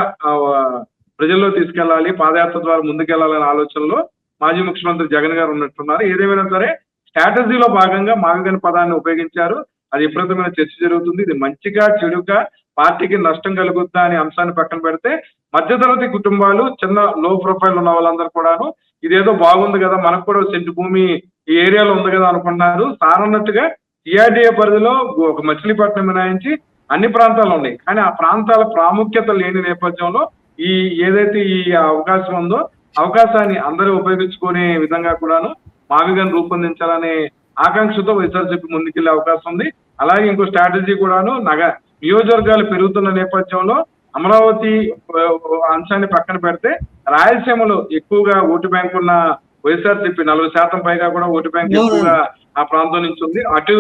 ప్రజల్లో తీసుకెళ్లాలి, పాదయాత్ర ద్వారా ముందుకెళ్లాలనే ఆలోచనలో మాజీ ముఖ్యమంత్రి జగన్ గారు ఉన్నట్టున్నారు. ఏదేమైనా సరే స్ట్రాటజీలో భాగంగా మావిగన్ పదాన్ని ఉపయోగించారు. అది విపరీతమైన చర్చ జరుగుతుంది. ఇది మంచిగా చెడుగా పార్టీకి నష్టం కలుగుద్దా అనే అంశాన్ని పక్కన పెడితే మధ్యతరగతి కుటుంబాలు, చిన్న లో ప్రొఫైల్ ఉన్న వాళ్ళందరూ కూడాను ఇదేదో బాగుంది కదా, మనకు కూడా సెంటు భూమి ఈ ఏరియాలో ఉంది కదా అనుకుంటున్నారు. సార్ అన్నట్టుగా సిఆర్డీఏ పరిధిలో ఒక మచిలీపట్నం మినహాయించి అన్ని ప్రాంతాలు ఉన్నాయి. కానీ ఆ ప్రాంతాల ప్రాముఖ్యత లేని నేపథ్యంలో ఏదైతే ఈ అవకాశం ఉందో అవకాశాన్ని అందరూ ఉపయోగించుకునే విధంగా కూడాను మావిగన్ రూపొందించాలనే ఆకాంక్షతో వైఎస్ఆర్సీపీ ముందుకెళ్లే అవకాశం ఉంది. అలాగే ఇంకో స్ట్రాటజీ కూడాను నియోజకవర్గాలు పెరుగుతున్న నేపథ్యంలో అమరావతి అంశాన్ని పక్కన పెడితే రాయలసీమలో ఎక్కువగా ఓటు బ్యాంక్ ఉన్న వైఎస్ఆర్సీపీ 40% పైగా కూడా ఓటు బ్యాంక్ ఎక్కువగా ఆ ప్రాంతం నుంచి ఉంది. అటు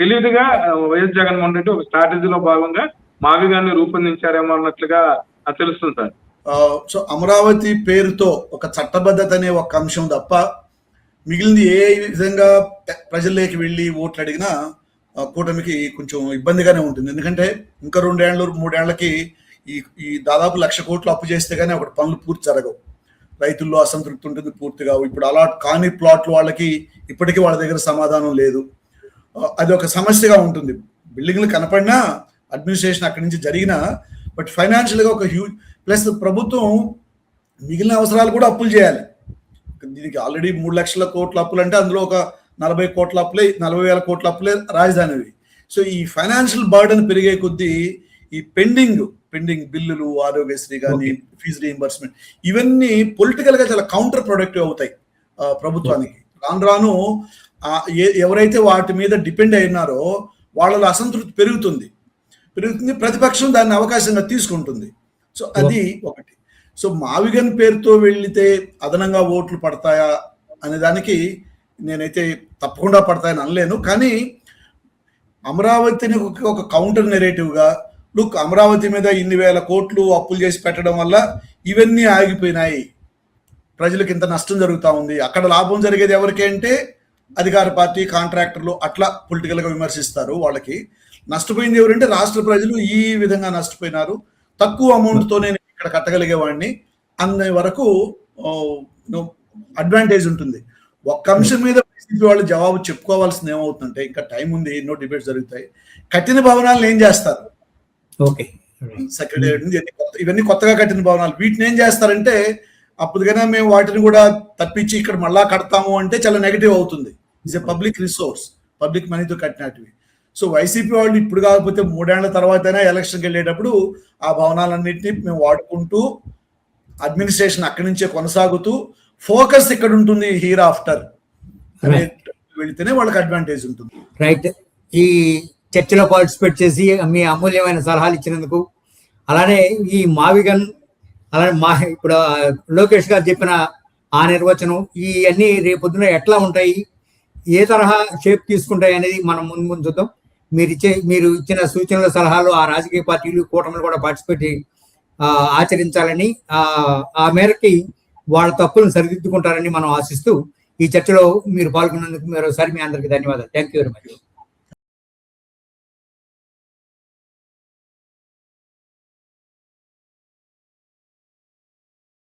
తెలివిగా వైఎస్ జగన్మోహన్ రెడ్డి ఒక స్ట్రాటజీలో భాగంగా మావిగాన్ని రూపొందించారేమో అన్నట్లుగా తెలుస్తుంది సార్. సో అమరావతి పేరుతో ఒక చట్టబద్ధత అనే ఒక అంశం తప్ప మిగిలింది ఏ విధంగా ప్రజల్లోకి వెళ్ళి ఓట్లు అడిగినా కూటమికి కొంచెం ఇబ్బందిగానే ఉంటుంది. ఎందుకంటే ఇంకా 2 ఏళ్ళు 3 ఏళ్లకి ఈ దాదాపు 1,00,000 కోట్లు అప్పు చేస్తే కానీ ఒకటి పనులు పూర్తి జరగవు. రైతుల్లో అసంతృప్తి ఉంటుంది పూర్తిగా. ఇప్పుడు అలాట్ కాని ప్లాట్లు వాళ్ళకి ఇప్పటికీ వాళ్ళ దగ్గర సమాధానం లేదు. అది ఒక సమస్యగా ఉంటుంది. బిల్డింగ్లు కనపడినా అడ్మినిస్ట్రేషన్ అక్కడి నుంచి జరిగినా బట్ ఫైనాన్షియల్గా ఒక హ్యూజ్ ప్లస్ ప్రభుత్వం మిగిలిన అవసరాలు కూడా అప్పులు చేయాలి. దీనికి ఆల్రెడీ 3 లక్షల కోట్ల అప్పులు అంటే అందులో ఒక 40 కోట్ల అప్పులే 40,000 కోట్ల అప్పులే రాజధానివి. సో ఈ ఫైనాన్షియల్ బర్డన్ పెరిగే కొద్దీ ఈ పెండింగ్ బిల్లులు, ఆరోగ్యశ్రీ కానీ, ఫీజు రీయింబర్స్మెంట్, ఇవన్నీ పొలిటికల్ గా చాలా కౌంటర్ ప్రొడక్టివ్ అవుతాయి ప్రభుత్వానికి. రాను ఎవరైతే వాటి మీద డిపెండ్ అయినారో వాళ్ళలో అసంతృప్తి పెరుగుతుంది. ప్రతిపక్షం దాన్ని అవకాశంగా తీసుకుంటుంది. సో అది ఒకటి. సో మావిగన్ పేరుతో వెళ్లితే అదనంగా ఓట్లు పడతాయా అనే దానికి నేనైతే తప్పకుండా పడతాయని అనలేను. కానీ అమరావతిని ఒక కౌంటర్ నెరేటివ్గా లుక్, అమరావతి మీద ఇన్ని వేల కోట్లు అప్పులు చేసి పెట్టడం వల్ల ఇవన్నీ ఆగిపోయినాయి, ప్రజలకు ఇంత నష్టం జరుగుతూ ఉంది, అక్కడ లాభం జరిగేది ఎవరికి అంటే అధికార పార్టీ, కాంట్రాక్టర్లు, అట్లా పొలిటికల్గా విమర్శిస్తారు. వాళ్ళకి నష్టపోయింది ఎవరంటే రాష్ట్ర ప్రజలు ఈ విధంగా నష్టపోయినారు, తక్కువ అమౌంట్ తో నేను ఇక్కడ కట్టగలిగేవాడిని అన్న వరకు అడ్వాంటేజ్ ఉంటుంది. ఒక్క అంశం మీద వైసీపీ వాళ్ళు జవాబు చెప్పుకోవాల్సింది ఏమవుతుందంటే, ఇంకా టైం ఉంది, ఎన్నో డిబేట్స్ జరుగుతాయి. కట్టిన భవనాలను ఏం చేస్తారు? ఓకే, సెక్రటరీ ఇవన్నీ కొత్తగా కట్టిన భవనాలు, వీటిని ఏం చేస్తారంటే అప్పటికైనా మేము వాటిని కూడా తప్పించి ఇక్కడ మళ్ళా కడతాము అంటే చాలా నెగిటివ్ అవుతుంది. It's a public resource, public మనీతో కట్టినటివి. సో వైసీపీ వాళ్ళు ఇప్పుడు కాకపోతే 3 ఏళ్ల తర్వాత అయినా ఎలక్షన్కి వెళ్ళేటప్పుడు ఆ భవనాలన్నింటినీ మేము వాడుకుంటూ అడ్మినిస్ట్రేషన్ అక్కడి నుంచే కొనసాగుతూ ఫోకస్ ఇక్కడ ఉంటుంది హీర్ ఆఫ్టర్ అనే వెళితేనే వాళ్ళకి అడ్వాంటేజ్ ఉంటుంది. రైట్. ఈ చర్చలో పార్టిసిపేట్ చేసి మీ అమూల్యమైన సలహాలు ఇచ్చినందుకు, అలానే ఈ మావిగన్, అలానే ఇప్పుడు లోకేష్ గారు చెప్పిన ఆ నిర్వచనం, ఈ అన్ని రేపొద్దున ఎట్లా ఉంటాయి, ఏ తరహా షేప్ తీసుకుంటాయి అనేది మనం ముందు చూద్దాం. మీరు ఇచ్చిన సూచనల సలహాలు ఆ రాజకీయ పార్టీలు, కూటమిలు కూడా పార్టిసిపేట్ ఆచరించాలని, ఆ మేరకి వాళ్ళ తప్పులను సరిదిద్దుకుంటారని మనం ఆశిస్తూ ఈ చర్చలో మీరు పాల్గొన్నందుకు మరోసారి మీ అందరికీ ధన్యవాదాలు. Thank you very much.